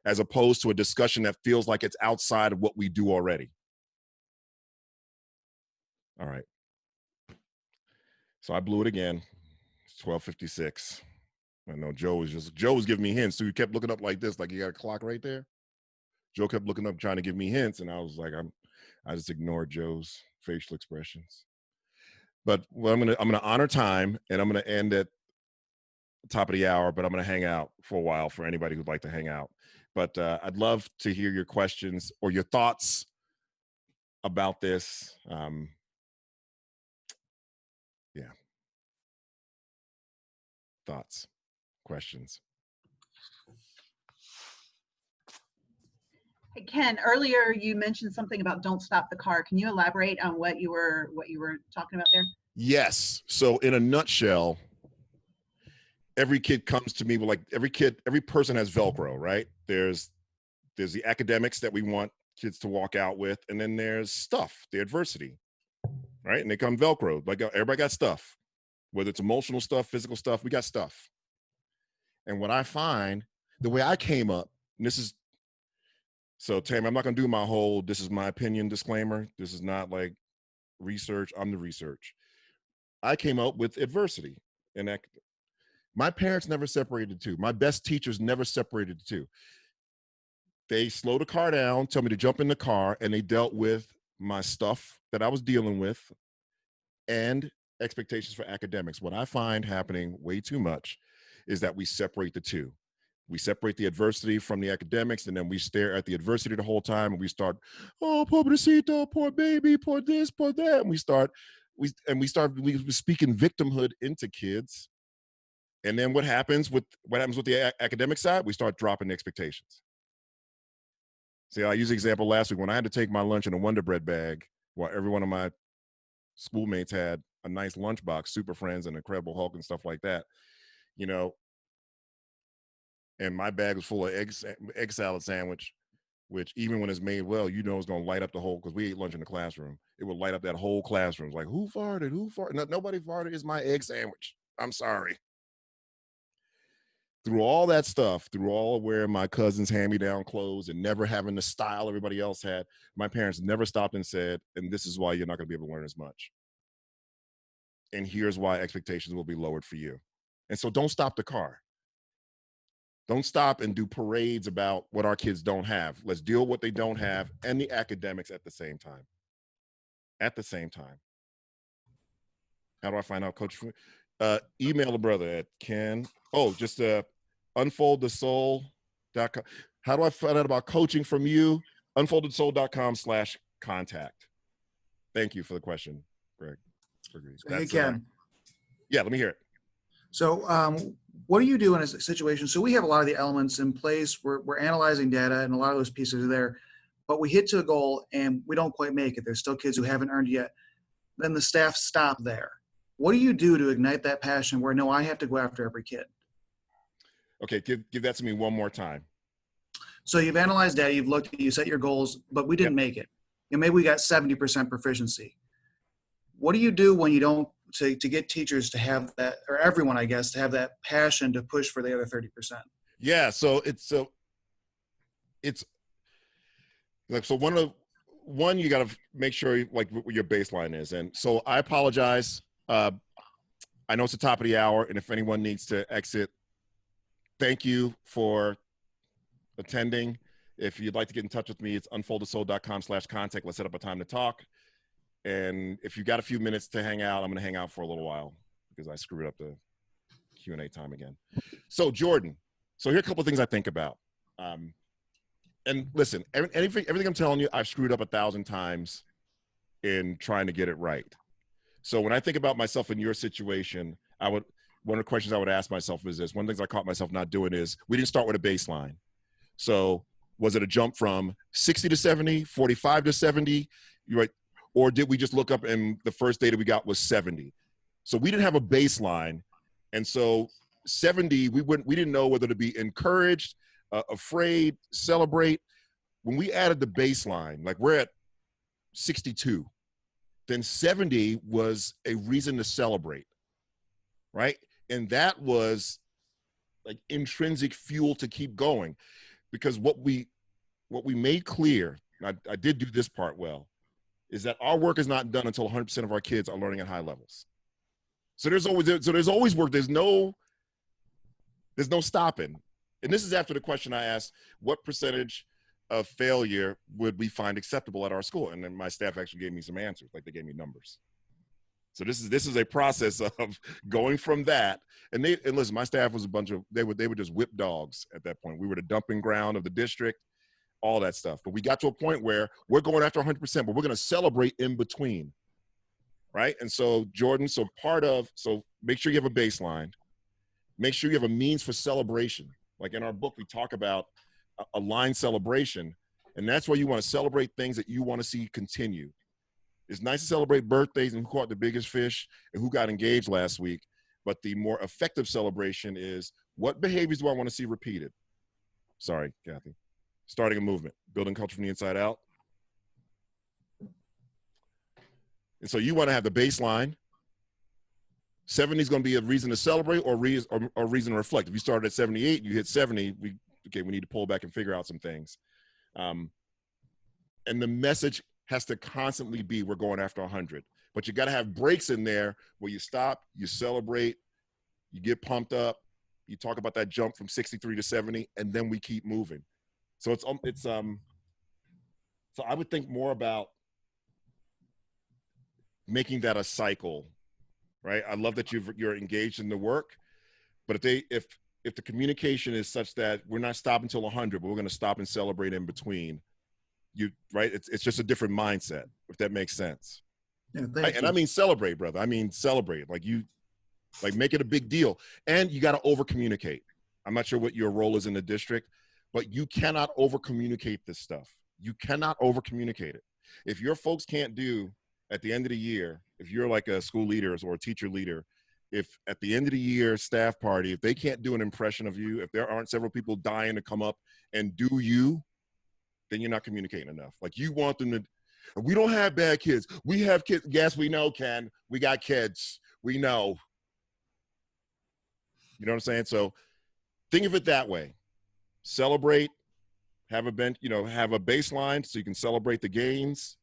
as opposed to a discussion that feels like it's outside of what we do already. All right. So I blew it again. It's 12:56. I know Joe was giving me hints. So he kept looking up like this, like you got a clock right there. Joe kept looking up, trying to give me hints, and I was like, I just ignored Joe's facial expressions. But well, I'm gonna honor time, and I'm gonna end at the top of the hour, but I'm gonna hang out for a while for anybody who'd like to hang out. But I'd love to hear your questions or your thoughts about this. Yeah, thoughts, questions. Hey, Ken, earlier you mentioned something about don't stop the car. Can you elaborate on what you were talking about there? Yes. So in a nutshell, every kid comes to me with, like, every person has Velcro, right? There's the academics that we want kids to walk out with, and then there's stuff, the adversity, right? And they come Velcro. Like, everybody got stuff, whether it's emotional stuff, physical stuff, we got stuff. And what I find, the way I came up, and this is, so Tam, I'm not gonna do my whole, this is my opinion disclaimer. This is not like research, I'm the research. I came up with adversity. And that, my parents never separated the two. My best teachers never separated the two. They slowed the car down, told me to jump in the car, and they dealt with my stuff that I was dealing with and expectations for academics. What I find happening way too much is that we separate the two. We separate the adversity from the academics, and then we stare at the adversity the whole time, and we start, oh, pobrecito, poor baby, poor this, poor that. And we start speaking victimhood into kids. And then what happens with the academic side? We start dropping the expectations. See, I used the example last week when I had to take my lunch in a Wonder Bread bag while every one of my schoolmates had a nice lunchbox, Super Friends and Incredible Hulk and stuff like that, and my bag was full of egg salad sandwich, which even when it's made well, it's going to light up the whole, because we ate lunch in the classroom. It would light up that whole classroom. It's like, who farted? Who farted? No, nobody farted. It's my egg sandwich. I'm sorry. Through all that stuff, through all wearing my cousin's hand-me-down clothes and never having the style everybody else had, my parents never stopped and said, and this is why you're not going to be able to learn as much. And here's why expectations will be lowered for you. And so don't stop the car. Don't stop and do parades about what our kids don't have. Let's deal with what they don't have and the academics at the same time. at the same time. How do I find out, Coach? Email the brother at Ken. Oh, just unfoldthesoul.com. How do I find out about coaching from you? Unfoldedsoul.com/contact. Thank you for the question, Greg. Hey, Ken. Yeah, let me hear it. So what do you do in a situation? So we have a lot of the elements in place. We're analyzing data and a lot of those pieces are there, but we hit to a goal and we don't quite make it. There's still kids who haven't earned yet. Then the staff stop there. What do you do to ignite that passion where, no, I have to go after every kid? Okay, give that to me one more time. So you've analyzed data, you've looked, you set your goals, but we didn't make it. And maybe we got 70% proficiency. What do you do when you don't, to get teachers to have that, or everyone, I guess, to have that passion to push for the other 30%? Yeah, so it's like, so one, you got to make sure like what your baseline is. And so I apologize. I know it's the top of the hour, and if anyone needs to exit, thank you for attending. If you'd like to get in touch with me, it's unfoldedsoul.com/contact. Let's set up a time to talk. And if you got a few minutes to hang out, I'm going to hang out for a little while because I screwed up the Q&A time again. So Jordan, so here are a couple of things I think about. And listen, everything I'm telling you, I've screwed up 1,000 times in trying to get it right. So when I think about myself in your situation, one of the questions I would ask myself is this. One of the things I caught myself not doing is we didn't start with a baseline. So was it a jump from 60 to 70, 45 to 70? You're right. Or did we just look up and the first data we got was 70? So we didn't have a baseline. And so 70, we didn't know whether to be encouraged, afraid, celebrate. When we added the baseline, like we're at 62, then 70 was a reason to celebrate, right? And that was like intrinsic fuel to keep going, because what we made clear, and I did do this part well, is that our work is not done until 100% of our kids are learning at high levels. So there's always work. There's no stopping. And this is after the question I asked, what percentage of failure would we find acceptable at our school? And then my staff actually gave me some answers, like they gave me numbers. So this is a process of going from that. And listen, my staff was they were just whip dogs at that point. We were the dumping ground of the district, all that stuff. But we got to a point where we're going after 100%, but we're going to celebrate in between, right? And so Jordan, so make sure you have a baseline. Make sure you have a means for celebration. Like in our book, we talk about a line celebration, and that's where you want to celebrate things that you want to see continue. It's nice to celebrate birthdays and who caught the biggest fish and who got engaged last week, but the more effective celebration is what behaviors do I want to see repeated? Sorry, Kathy. Starting a movement, building culture from the inside out. And so you want to have the baseline. 70 is going to be a reason to celebrate or reason to reflect. If you started at 78, you hit 70, we need to pull back and figure out some things. And the message has to constantly be, we're going after 100. But you got to have breaks in there where you stop, you celebrate, you get pumped up, you talk about that jump from 63 to 70, and then we keep moving. So so I would think more about making that a cycle, right? I love that you're engaged in the work, but if the communication is such that we're not stopping until 100, but we're going to stop and celebrate in between, right? It's just a different mindset, if that makes sense. Yeah, thank you. And I mean celebrate, brother. I mean celebrate. Like make it a big deal, and you got to over communicate. I'm not sure what your role is in the district, but you cannot over communicate this stuff. You cannot over communicate it. If your folks can't do at the end of the year, if you're like a school leader or a teacher leader, if at the end of the year staff party, if they can't do an impression of you, if there aren't several people dying to come up and do you, then you're not communicating enough. Like you want them to, we don't have bad kids. We have kids. Yes, we know, Ken. We got kids. We know. You know what I'm saying? So think of it that way. Celebrate, have a baseline so you can celebrate the gains.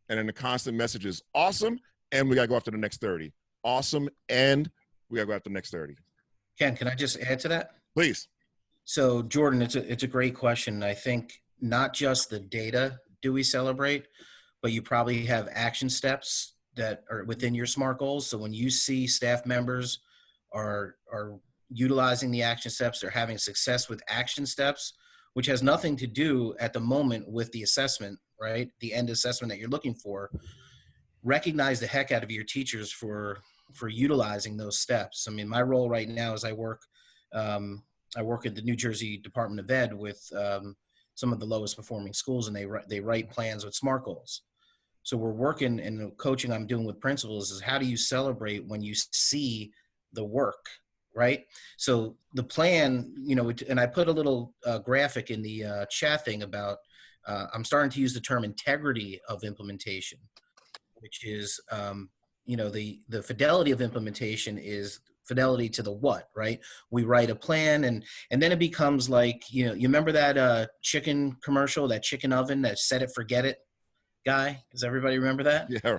And then the constant message is awesome, and we got to go after the next 30. Awesome, and we got to go after the next 30. Ken, can I just add to that? Please. So Jordan, it's a great question. I think not just the data do we celebrate, but you probably have action steps that are within your SMART goals. So when you see staff members are utilizing the action steps, they're having success with action steps, which has nothing to do at the moment with the assessment, right? The end assessment that you're looking for. Recognize the heck out of your teachers for utilizing those steps. I mean, my role right now is I work at the New Jersey Department of Ed with some of the lowest performing schools, and they write plans with SMART goals. So we're working, and the coaching I'm doing with principals is how do you celebrate when you see the work, right? So the plan, you know, and I put a little graphic in the chat thing about, I'm starting to use the term integrity of implementation, which is, you know, the fidelity of implementation is fidelity to the what, right? We write a plan, and then it becomes like, you know, you remember that chicken commercial, that chicken oven, that set it, forget it guy? Does everybody remember that? Yeah.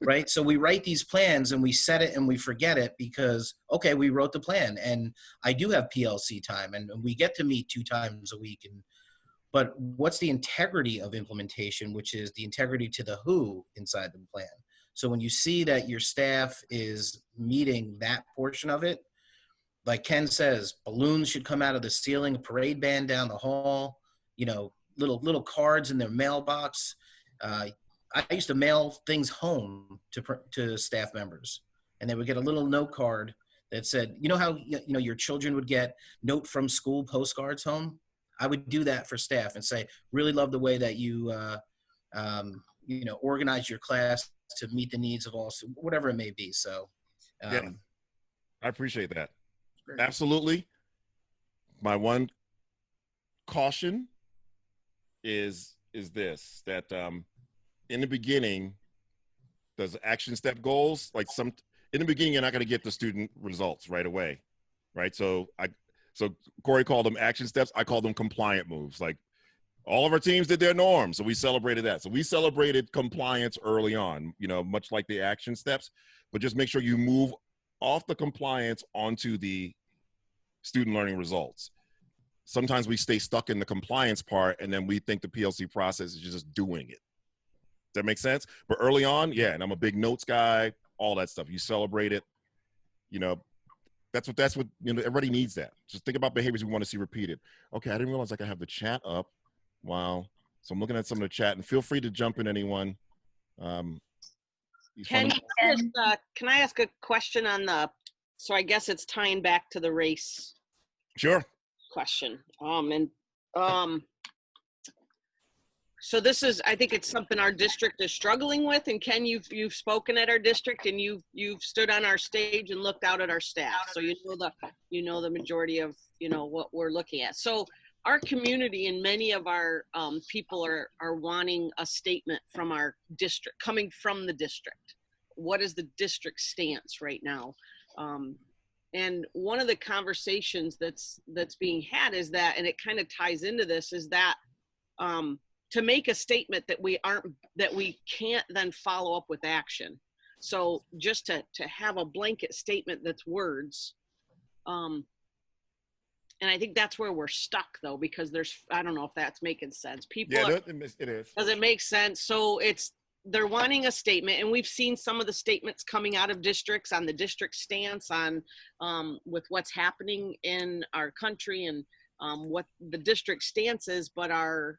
Right. So we write these plans and we set it and we forget it because, okay, we wrote the plan and I do have PLC time and we get to meet 2 times a week. But what's the integrity of implementation, which is the integrity to the who inside the plan? So when you see that your staff is meeting that portion of it, like Ken says, balloons should come out of the ceiling, a parade band down the hall, you know, little cards in their mailbox. I used to mail things home to staff members, and they would get a little note card that said, you know how your children would get note from school postcards home? I would do that for staff and say, really love the way that you organize your class to meet the needs of all, whatever it may be. So yeah, I appreciate that. Great. Absolutely. My one caution is this, that in the beginning, does action step goals, like in the beginning, you're not going to get the student results right away, right? So Corey called them action steps. I call them compliant moves. Like all of our teams did their norms, so we celebrated that. So we celebrated compliance early on, you know, much like the action steps, but just make sure you move off the compliance onto the student learning results. Sometimes we stay stuck in the compliance part, and then we think the PLC process is just doing it. Does that make sense? But early on, yeah, and I'm a big notes guy, all that stuff. You celebrate it. You know, that's what you know, everybody needs that. Just think about behaviors we want to see repeated. Okay, I didn't realize I could have the chat up. Wow. So I'm looking at some of the chat, and feel free to jump in, anyone. Can I ask a question on so I guess it's tying back to the race Sure. question. So this is, I think it's something our district is struggling with. And Ken, you've spoken at our district, and you've stood on our stage and looked out at our staff. So you know the majority of what we're looking at. So our community and many of our people are wanting a statement from our district, coming from the district. What is the district stance right now? And one of the conversations that's being had is that, and it kind of ties into this, is that to make a statement that we can't then follow up with action. So just to have a blanket statement that's words. And I think that's where we're stuck, though, because I don't know if that's making sense. It is. Does it make sense? So they're wanting a statement, and we've seen some of the statements coming out of districts on the district stance on with what's happening in our country and what the district stance is, but our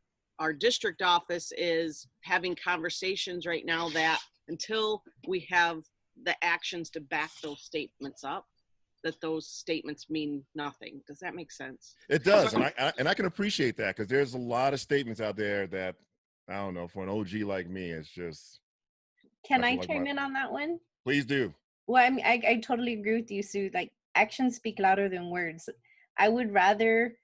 district office is having conversations right now that until we have the actions to back those statements up, that those statements mean nothing. Does that make sense? It does, and I can appreciate that, because there's a lot of statements out there that, I don't know, for an OG like me, it's just. Can I chime in on that one? Please do. Well, I mean, I totally agree with you, Sue. Like, actions speak louder than words. I would rather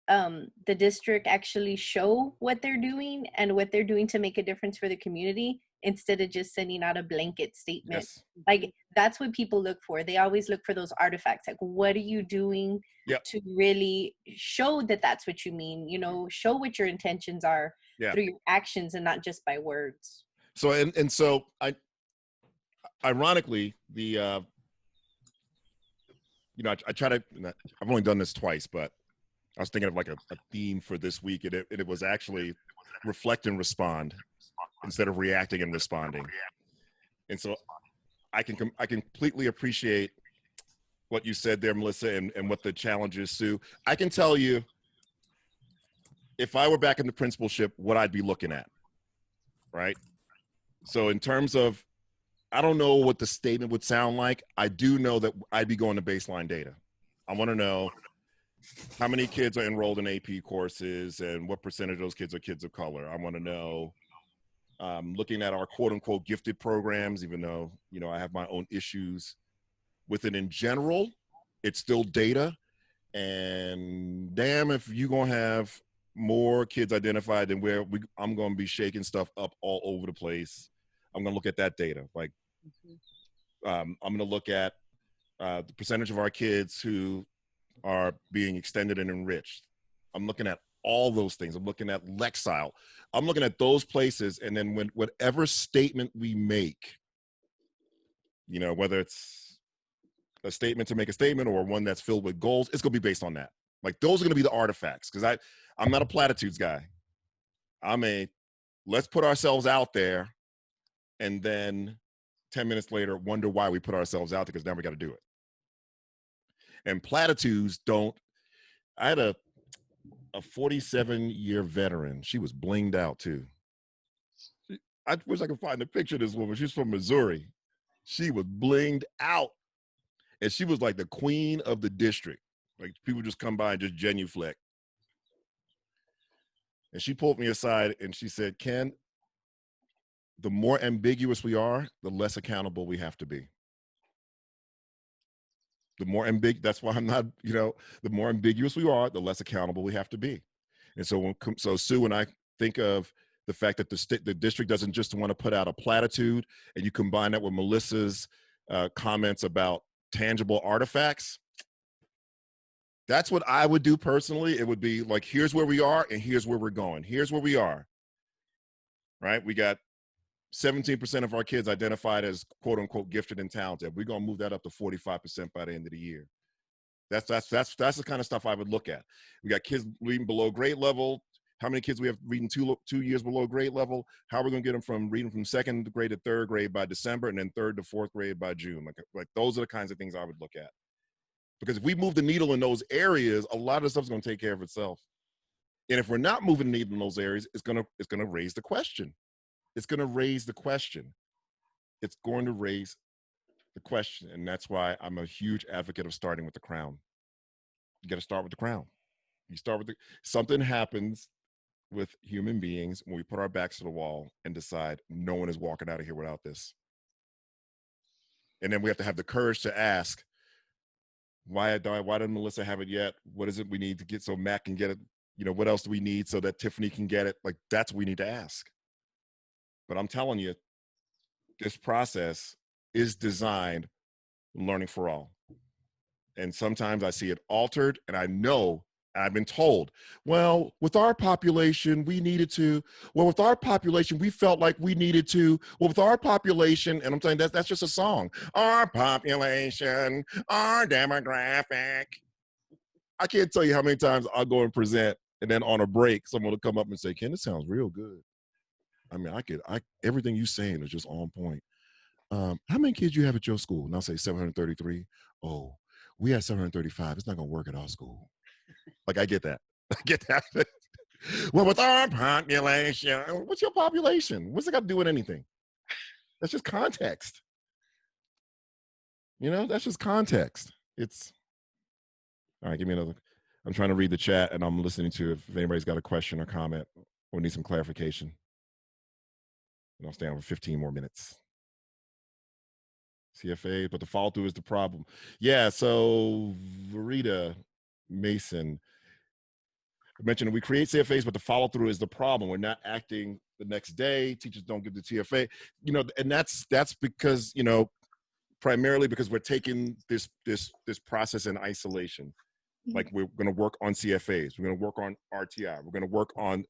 the district actually show what they're doing and what they're doing to make a difference for the community, instead of just sending out a blanket statement. Yes. Like, that's what people look for. They always look for those artifacts. Like, what are you doing to really show that that's what you mean? Show what your intentions are through your actions and not just by words. So, and so ironically, I try to, I've only done this twice, but I was thinking of like a theme for this week, and it was actually reflect and respond. instead of reacting and responding. And so I completely appreciate what you said there, Melissa, and what the challenge is, Sue. I can tell you, if I were back in the principalship, what I'd be looking at, right? So in terms of, I don't know what the statement would sound like. I do know that I'd be going to baseline data. I want to know how many kids are enrolled in AP courses and what percentage of those kids are kids of color. I want to know, looking at our quote unquote gifted programs, even though, you know, I have my own issues with it in general, it's still data. And damn, if you're going to have more kids identified than I'm going to be shaking stuff up all over the place. I'm going to look at that data. Like, I'm going to look at the percentage of our kids who are being extended and enriched. I'm looking at all those things. I'm looking at Lexile. I'm looking at those places. And then whatever statement we make, you know, whether it's a statement to make a statement or one that's filled with goals, it's going to be based on that. Like, those are going to be the artifacts. Because I'm not a platitudes guy. Let's put ourselves out there, and then 10 minutes later, wonder why we put ourselves out there, because now we got to do it. And platitudes don't. I had a 47-year veteran. She was blinged out too. I wish I could find a picture of this woman. She's from Missouri. She was blinged out. And she was like the queen of the district. Like, people just come by and just genuflect. And she pulled me aside and she said, Ken, the more ambiguous we are, the less accountable we have to be. The more ambiguous, that's why I'm not, you know, the more ambiguous we are, the less accountable we have to be. And so, so Sue and I think of the fact that the district doesn't just want to put out a platitude, and you combine that with Melissa's comments about tangible artifacts. That's what I would do personally. It would be like, here's where we are and here's where we're going. Here's where we are, right? We got 17% of our kids identified as quote unquote gifted and talented. We're going to move that up to 45% by the end of the year. That's the kind of stuff I would look at. We got kids reading below grade level. How many kids we have reading 2 years below grade level? How are we going to get them from reading from 2nd grade to 3rd grade by December, and then 3rd to 4th grade by June? Like those are the kinds of things I would look at. Because if we move the needle in those areas, a lot of the stuff's going to take care of itself. And if we're not moving the needle in those areas, it's going to raise the question. It's going to raise the question. It's going to raise the question. And that's why I'm a huge advocate of starting with the crown. You got to start with the crown. You start with something happens with human beings when we put our backs to the wall and decide no one is walking out of here without this. And then we have to have the courage to ask, why didn't Melissa have it yet? What is it we need to get so Matt can get it? You know, what else do we need so that Tiffany can get it? Like, that's what we need to ask. But I'm telling you, this process is designed learning for all. And sometimes I see it altered, and I know, I've been told, well, with our population, we needed to. Well, with our population, we felt like we needed to. Well, with our population, and I'm saying that's just a song. Our population, our demographic. I can't tell you how many times I'll go and present, and then on a break, someone will come up and say, Ken, this sounds real good. I mean, everything you're saying is just on point. How many kids you have at your school? And I'll say 733. Oh, we had 735. It's not going to work at our school. Like, I get that. I get that. Well, with our population, what's your population? What's it got to do with anything? That's just context. You know, that's just context. It's, all right, give me another. I'm trying to read the chat, and I'm listening to if anybody's got a question or comment or need some clarification. And I'll stay on for 15 more minutes. CFA, but the follow through is the problem. Yeah, so Verita Mason mentioned we create CFAs, but the follow through is the problem. We're not acting the next day. Teachers don't give the TFA, you know, and that's because, you know, primarily because we're taking this process in isolation. Like, we're going to work on CFAs, we're going to work on RTI, we're going to work on,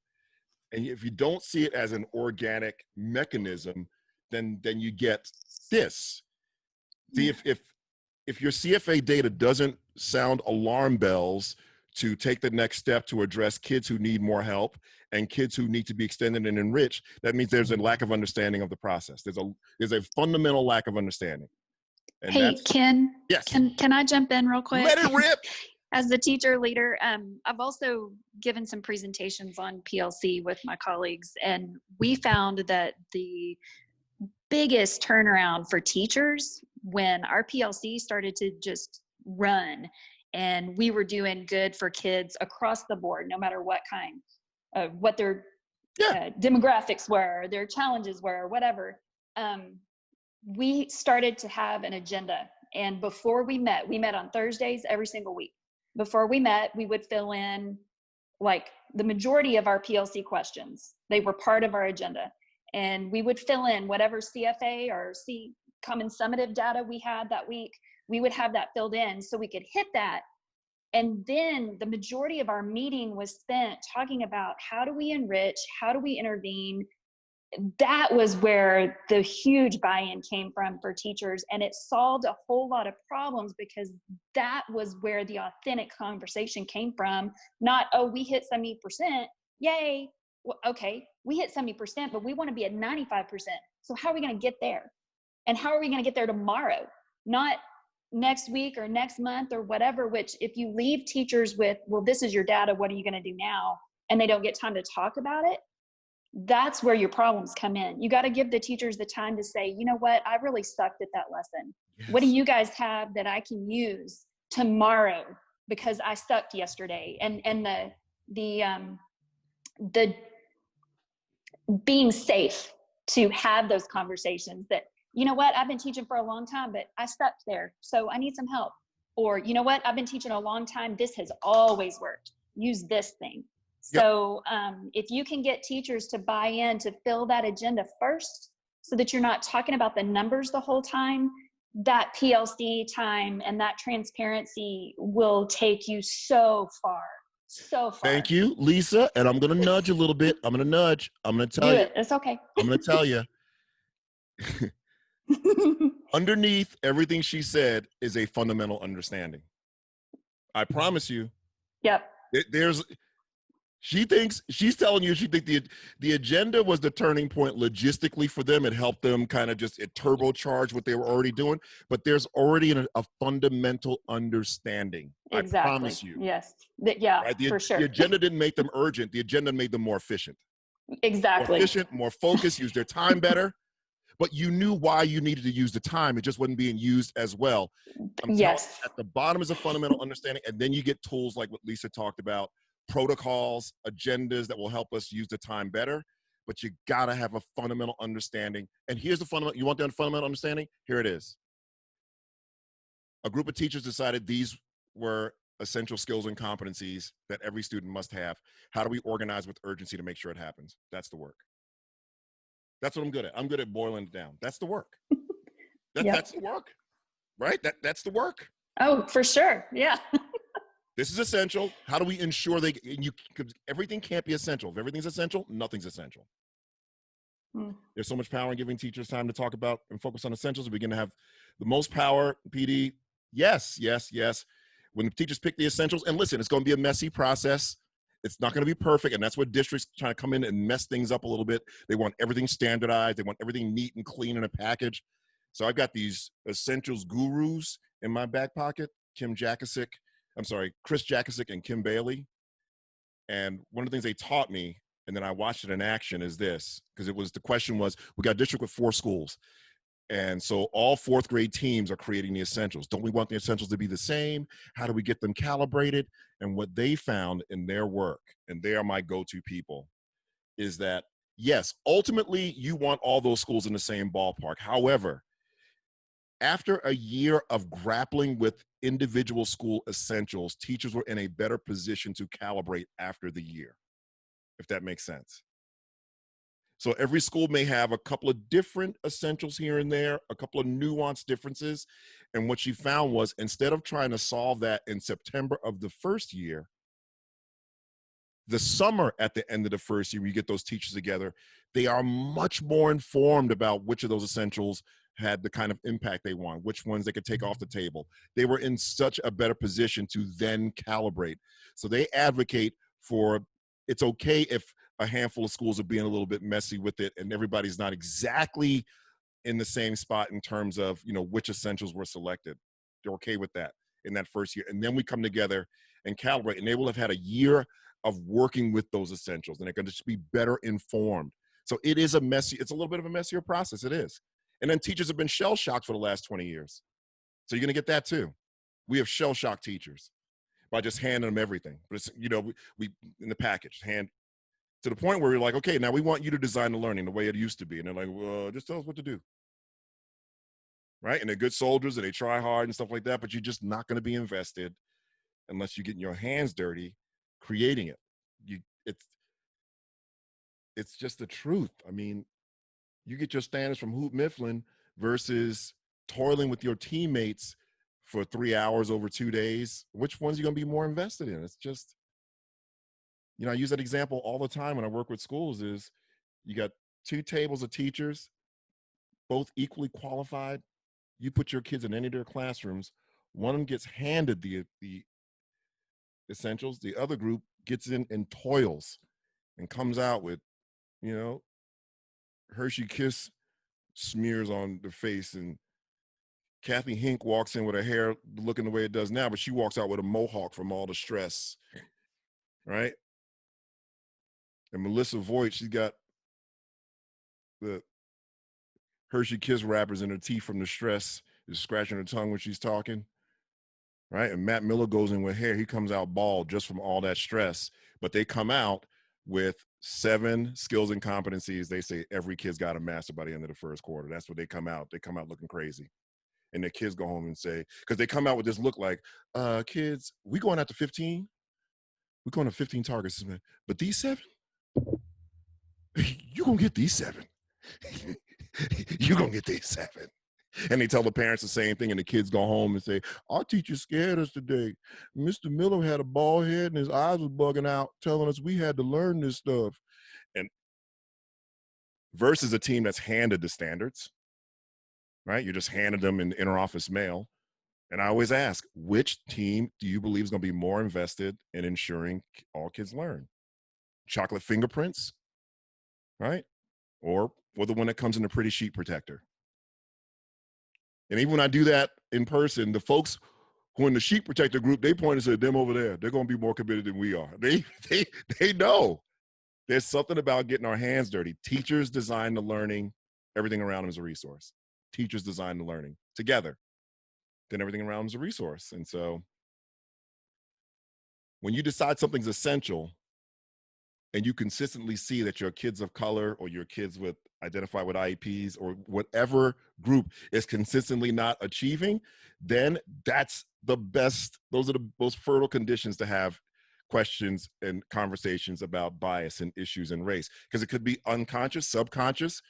and if you don't see it as an organic mechanism, then you get this. See, if your CFA data doesn't sound alarm bells to take the next step to address kids who need more help and kids who need to be extended and enriched, that means there's a lack of understanding of the process. There's a fundamental lack of understanding. And Hey, Ken, yes. can I jump in real quick? Let it rip. As the teacher leader, I've also given some presentations on PLC with my colleagues, and we found that the biggest turnaround for teachers when our PLC started to just run and we were doing good for kids across the board, no matter what kind of what their demographics were, their challenges were, whatever. We started to have an agenda. And before we met on Thursdays every single week. Before we met, we would fill in like the majority of our PLC questions. They were part of our agenda. And we would fill in whatever CFA or common summative data we had that week. We would have that filled in so we could hit that. And then the majority of our meeting was spent talking about how do we enrich, how do we intervene. That was where the huge buy-in came from for teachers, and it solved a whole lot of problems because that was where the authentic conversation came from. Not, oh, we hit 70%, yay. Well, okay, we hit 70%, but we want to be at 95%. So how are we going to get there? And how are we going to get there tomorrow? Not next week or next month or whatever, which if you leave teachers with, well, this is your data, what are you going to do now? And they don't get time to talk about it. That's where your problems come in. You got to give the teachers the time to say, you know what, I really sucked at that lesson. Yes. What do you guys have that I can use tomorrow because I sucked yesterday? And the being safe to have those conversations that, you know what, I've been teaching for a long time, but I sucked there, so I need some help. Or, you know what, I've been teaching a long time, this has always worked. Use this thing. So if you can get teachers to buy in to fill that agenda first so that you're not talking about the numbers the whole time, that PLC time and that transparency will take you so far, so far. Thank you, Lisa. And I'm going to nudge a little bit. I'm going to nudge. I'm going to tell you. It's okay. I'm going to tell you. Underneath everything she said is a fundamental understanding. I promise you. Yep. She's telling you she think the agenda was the turning point logistically for them. It helped them kind of just turbocharge what they were already doing. But there's already a fundamental understanding. Exactly. I promise you. Yes. Right? For sure. The agenda didn't make them urgent. The agenda made them more efficient. Exactly. More efficient, more focused, use their time better. But you knew why you needed to use the time. It just wasn't being used as well. Yes. At the bottom is a fundamental understanding. And then you get tools like what Lisa talked about, protocols, agendas that will help us use the time better. But you got to have a fundamental understanding. And here's the fundamental, you want that fundamental understanding? Here it is. A group of teachers decided these were essential skills and competencies that every student must have. How do we organize with urgency to make sure it happens? That's the work. That's what I'm good at. I'm good at boiling it down. That's the work. That's the work, right? That's the work. Oh, for sure. Yeah. This is essential. How do we ensure everything can't be essential. If everything's essential, nothing's essential. There's so much power in giving teachers time to talk about and focus on essentials. We begin to have the most power, PD. Yes. When the teachers pick the essentials, and listen, it's going to be a messy process. It's not going to be perfect, and that's what districts trying to come in and mess things up a little bit. They want everything standardized. They want everything neat and clean in a package. So I've got these essentials gurus in my back pocket, Chris Jakasic and Kim Bailey. And one of the things they taught me, and then I watched it in action, is this, because the question was, we got a district with 4 schools. And so all 4th grade teams are creating the essentials. Don't we want the essentials to be the same? How do we get them calibrated? And what they found in their work, and they are my go-to people, is that, yes, ultimately you want all those schools in the same ballpark. However, after a year of grappling with individual school essentials, teachers were in a better position to calibrate after the year, if that makes sense. So every school may have a couple of different essentials here and there, a couple of nuanced differences. And what she found was, instead of trying to solve that in September of the first year, the summer at the end of the first year, you get those teachers together, they are much more informed about which of those essentials had the kind of impact they want, which ones they could take off the table. They were in such a better position to then calibrate. So they advocate for, it's okay if a handful of schools are being a little bit messy with it and everybody's not exactly in the same spot in terms of, you know, which essentials were selected. They're okay with that in that first year. And then we come together and calibrate, and they will have had a year of working with those essentials, and they're going to just be better informed. So it is it's a little bit of a messier process. It is. And then teachers have been shell shocked for the last 20 years. So you're going to get that too. We have shell shocked teachers by just handing them everything. But it's, you know, we in the package, hand to the point where you're like, okay, now we want you to design the learning the way it used to be. And they're like, well, just tell us what to do. Right? And they're good soldiers and they try hard and stuff like that, but you're just not going to be invested unless you're getting your hands dirty creating it. It's just the truth. I mean, you get your standards from Hoop Mifflin versus toiling with your teammates for 3 hours over 2 days. Which ones are you going to be more invested in? It's just, you know, I use that example all the time when I work with schools is you got 2 tables of teachers, both equally qualified. You put your kids in any of their classrooms, one of them gets handed the essentials, the other group gets in and toils and comes out with, you know, Hershey Kiss smears on the face, and Kathy Hink walks in with her hair looking the way it does now, but she walks out with a mohawk from all the stress, right? And Melissa Voigt, she's got the Hershey Kiss wrappers in her teeth from the stress, is scratching her tongue when she's talking, right? And Matt Miller goes in with hair. He comes out bald just from all that stress, but they come out with 7 skills and competencies. They say every kid's got a master by the end of the first quarter. That's what they come out. They come out looking crazy. And their kids go home and say, because they come out with this look like, kids, we going out to 15? We're going to 15 targets, but these 7? You're going to get these 7. You're going to get these 7. And they tell the parents the same thing, and the kids go home and say, our teacher scared us today. Mr. Miller had a bald head and his eyes was bugging out, telling us we had to learn this stuff. And versus a team that's handed the standards, right? You just handed them in interoffice mail. And I always ask, which team do you believe is going to be more invested in ensuring all kids learn? Chocolate fingerprints, right? Or the one that comes in a pretty sheet protector. And even when I do that in person, the folks who are in the sheet protector group, they point and say, them over there, they're going to be more committed than we are. They know. There's something about getting our hands dirty. Teachers design the learning. Everything around them is a resource. Teachers design the learning together. Then everything around them is a resource. And so when you decide something's essential and you consistently see that your kids of color or your kids with identify with IEPs or whatever group is consistently not achieving, then that's the best, those are the most fertile conditions to have questions and conversations about bias and issues in race. Because it could be unconscious, subconscious,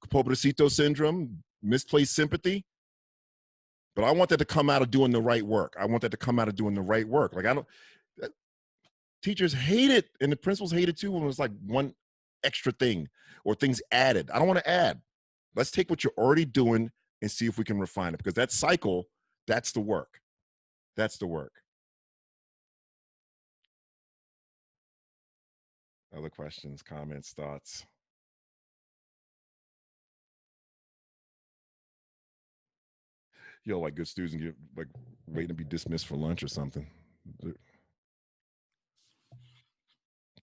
pobrecito syndrome, misplaced sympathy. But I want that to come out of doing the right work. I want that to come out of doing the right work. Like teachers hate it, and the principals hate it too when it's like one extra thing or things added. I don't want to add. Let's take what you're already doing and see if we can refine it, because that cycle, that's the work. That's the work. Other questions, comments, thoughts? You know, like good students get like waiting to be dismissed for lunch or something.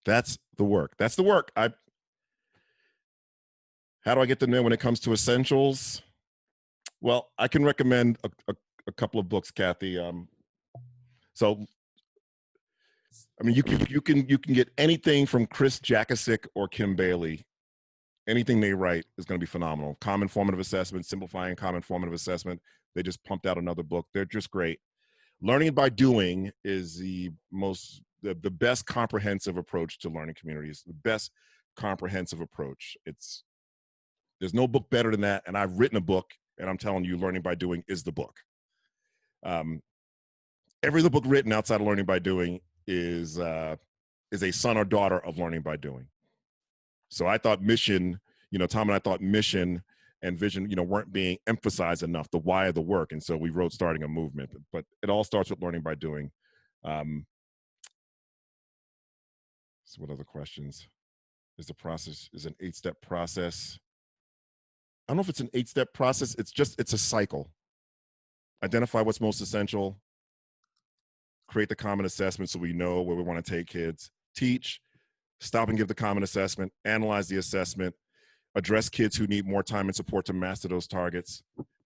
That's the work. That's the work. How do I get them there when it comes to essentials? Well, I can recommend a couple of books, Kathy. So, I mean, you can get anything from Chris Jakasic or Kim Bailey. Anything they write is going to be phenomenal. Common Formative Assessment, Simplifying Common Formative Assessment. They just pumped out another book. They're just great. Learning by doing is the best comprehensive approach to learning communities. The best comprehensive approach. There's no book better than that. And I've written a book, and I'm telling you, Learning by Doing is the book. Every other book written outside of Learning by Doing is a son or daughter of Learning by Doing. So I thought Mission, Tom and I thought Mission and vision, weren't being emphasized enough, the why of the work. And so we wrote Starting a Movement, but it all starts with learning by doing. So what other questions? Is the process, is an 8-step process? I don't know if it's an 8-step process. It's a cycle. Identify what's most essential, create the common assessment so we know where we want to take kids, teach, stop and give the common assessment, analyze the assessment, address kids who need more time and support to master those targets,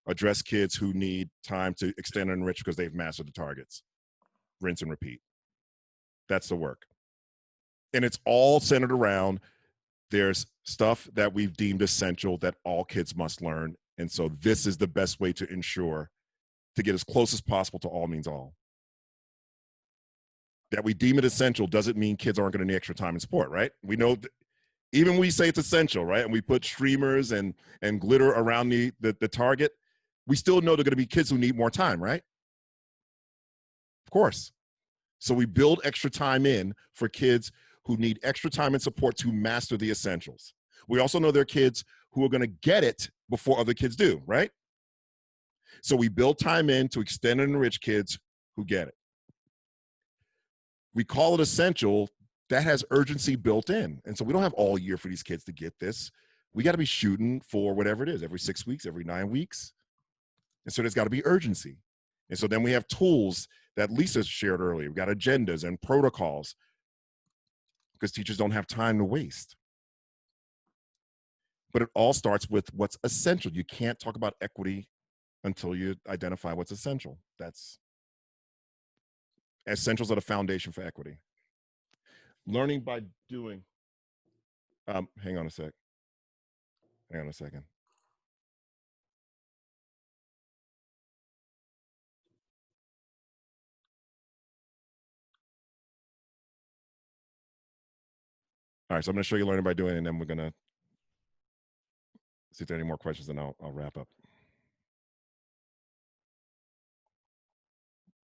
address kids who need time to extend and enrich because they've mastered the targets. Rinse and repeat. That's the work. And it's all centered around, there's stuff that we've deemed essential that all kids must learn. And so this is the best way to ensure to get as close as possible to all means all. That we deem it essential doesn't mean kids aren't going to need extra time and support, right? We know that even when we say it's essential, right? And we put streamers and glitter around the target, we still know there are going to be kids who need more time, right? Of course. So we build extra time in for kids who need extra time and support to master the essentials. We also know there are kids who are going to get it before other kids do, right? So we build time in to extend and enrich kids who get it. We call it essential. That has urgency built in. And so we don't have all year for these kids to get this. We got to be shooting for whatever it is, every 6 weeks, every 9 weeks. And so there's got to be urgency. And so then we have tools that Lisa shared earlier. We've got agendas and protocols because teachers don't have time to waste. But it all starts with what's essential. You can't talk about equity until you identify what's essential. Essentials are the foundation for equity. Learning by doing. Hang on a second. All right, so I'm going to show you learning by doing, and then we're going to see if there are any more questions, and I'll wrap up.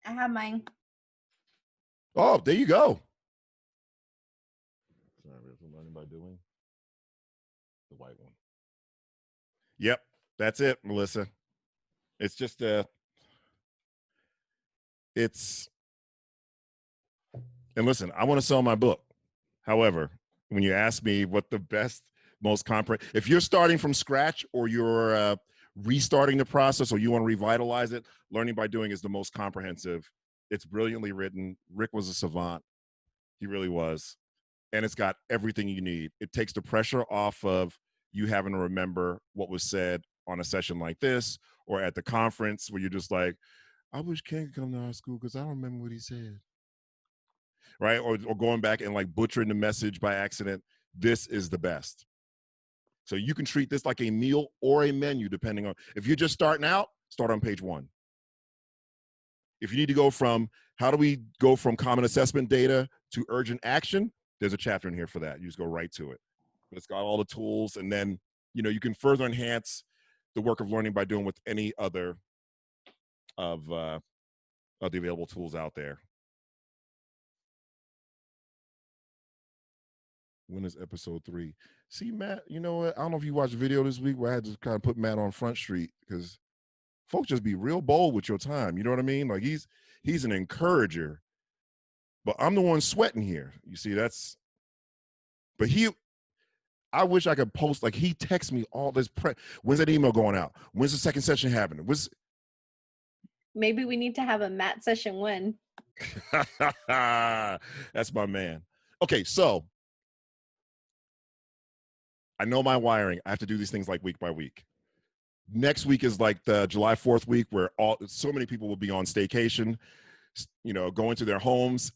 I have mine. Oh, there you go. Sorry, learning by doing. The white one. Yep, that's it, Melissa. It's just and listen, I want to sell my book. However, when you ask me what the best, most comprehensive, if you're starting from scratch or you're restarting the process or you want to revitalize it, learning by doing is the most comprehensive. It's brilliantly written. Rick was a savant. He really was. And it's got everything you need. It takes the pressure off of you having to remember what was said on a session like this or at the conference where you're just like, I wish Ken could come to our school because I don't remember what he said. Right? Or going back and like butchering the message by accident. This is the best. So you can treat this like a meal or a menu, depending on, if you're just starting out, start on page 1. If you need to go from, how do we go from common assessment data to urgent action? There's a chapter in here for that. You just go right to it. It's got all the tools, and then, you can further enhance the work of learning by doing with any other of the available tools out there. When is episode 3? See, Matt, you know what? I don't know if you watched a video this week where I had to kind of put Matt on Front Street because folks just be real bold with your time. You know what I mean? Like he's an encourager, but I'm the one sweating here. You see, but I wish I could post, like he texts me all this when's that email going out? When's the second session happening? Maybe we need to have a Matt session 1. That's my man. Okay, so I know my wiring. I have to do these things like week by week. Next week is like the July 4th week where so many people will be on staycation, going to their homes.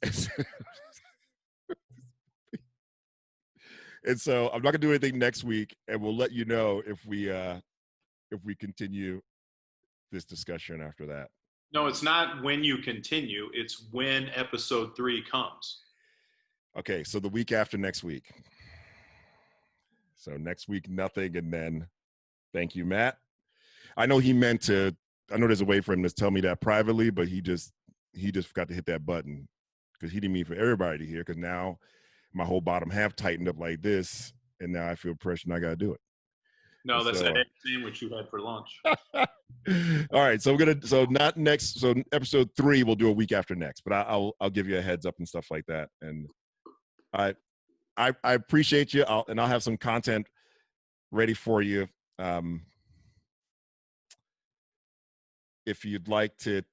And so I'm not gonna do anything next week, and we'll let you know if we continue this discussion after that. No, it's not when you continue, it's when episode 3 comes. Okay, so the week after next week. So next week, nothing, and then thank you, Matt. I know there's a way for him to tell me that privately, but he just forgot to hit that button because he didn't mean for everybody to hear, because now my whole bottom half tightened up like this, and now I feel pressure and I got to do it. No, that's So, a egg sandwich you had for lunch. all right, so not next. So episode 3 we'll do a week after next, but I'll give you a heads up and stuff like that. And I appreciate you. I'll have some content ready for you. If you'd like to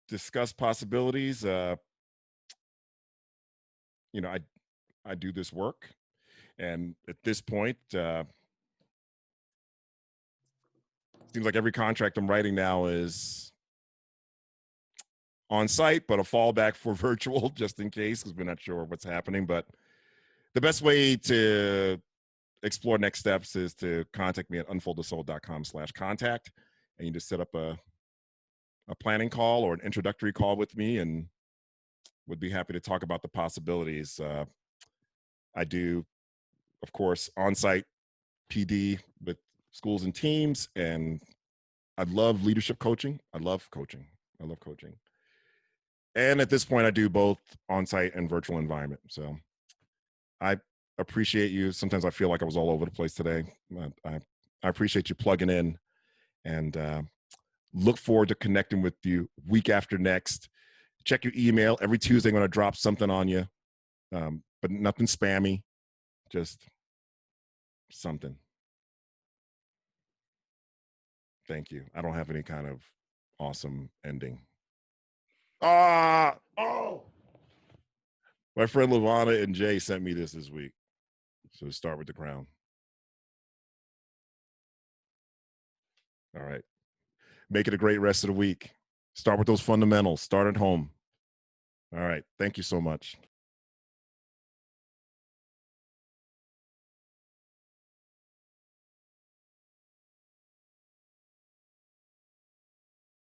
discuss possibilities, I do this work, and at this point, seems like every contract I'm writing now is on site, but a fallback for virtual just in case, because we're not sure what's happening. But the best way to explore next steps is to contact me at unfoldthesoul.com/contact, and you just set up a planning call or an introductory call with me, and would be happy to talk about the possibilities. I do, of course, on-site PD with schools and teams, and I love leadership coaching. I love coaching. And at this point, I do both on-site and virtual environment. So I appreciate you. Sometimes I feel like I was all over the place today. I appreciate you plugging in, and look forward to connecting with you week after next. Check your email. Every Tuesday, I'm going to drop something on you, but nothing spammy, just something. Thank you. I don't have any kind of awesome ending. My friend Lavana and Jay sent me this week. So start with the crown. All right. Make it a great rest of the week. Start with those fundamentals. Start at home. All right. Thank you so much.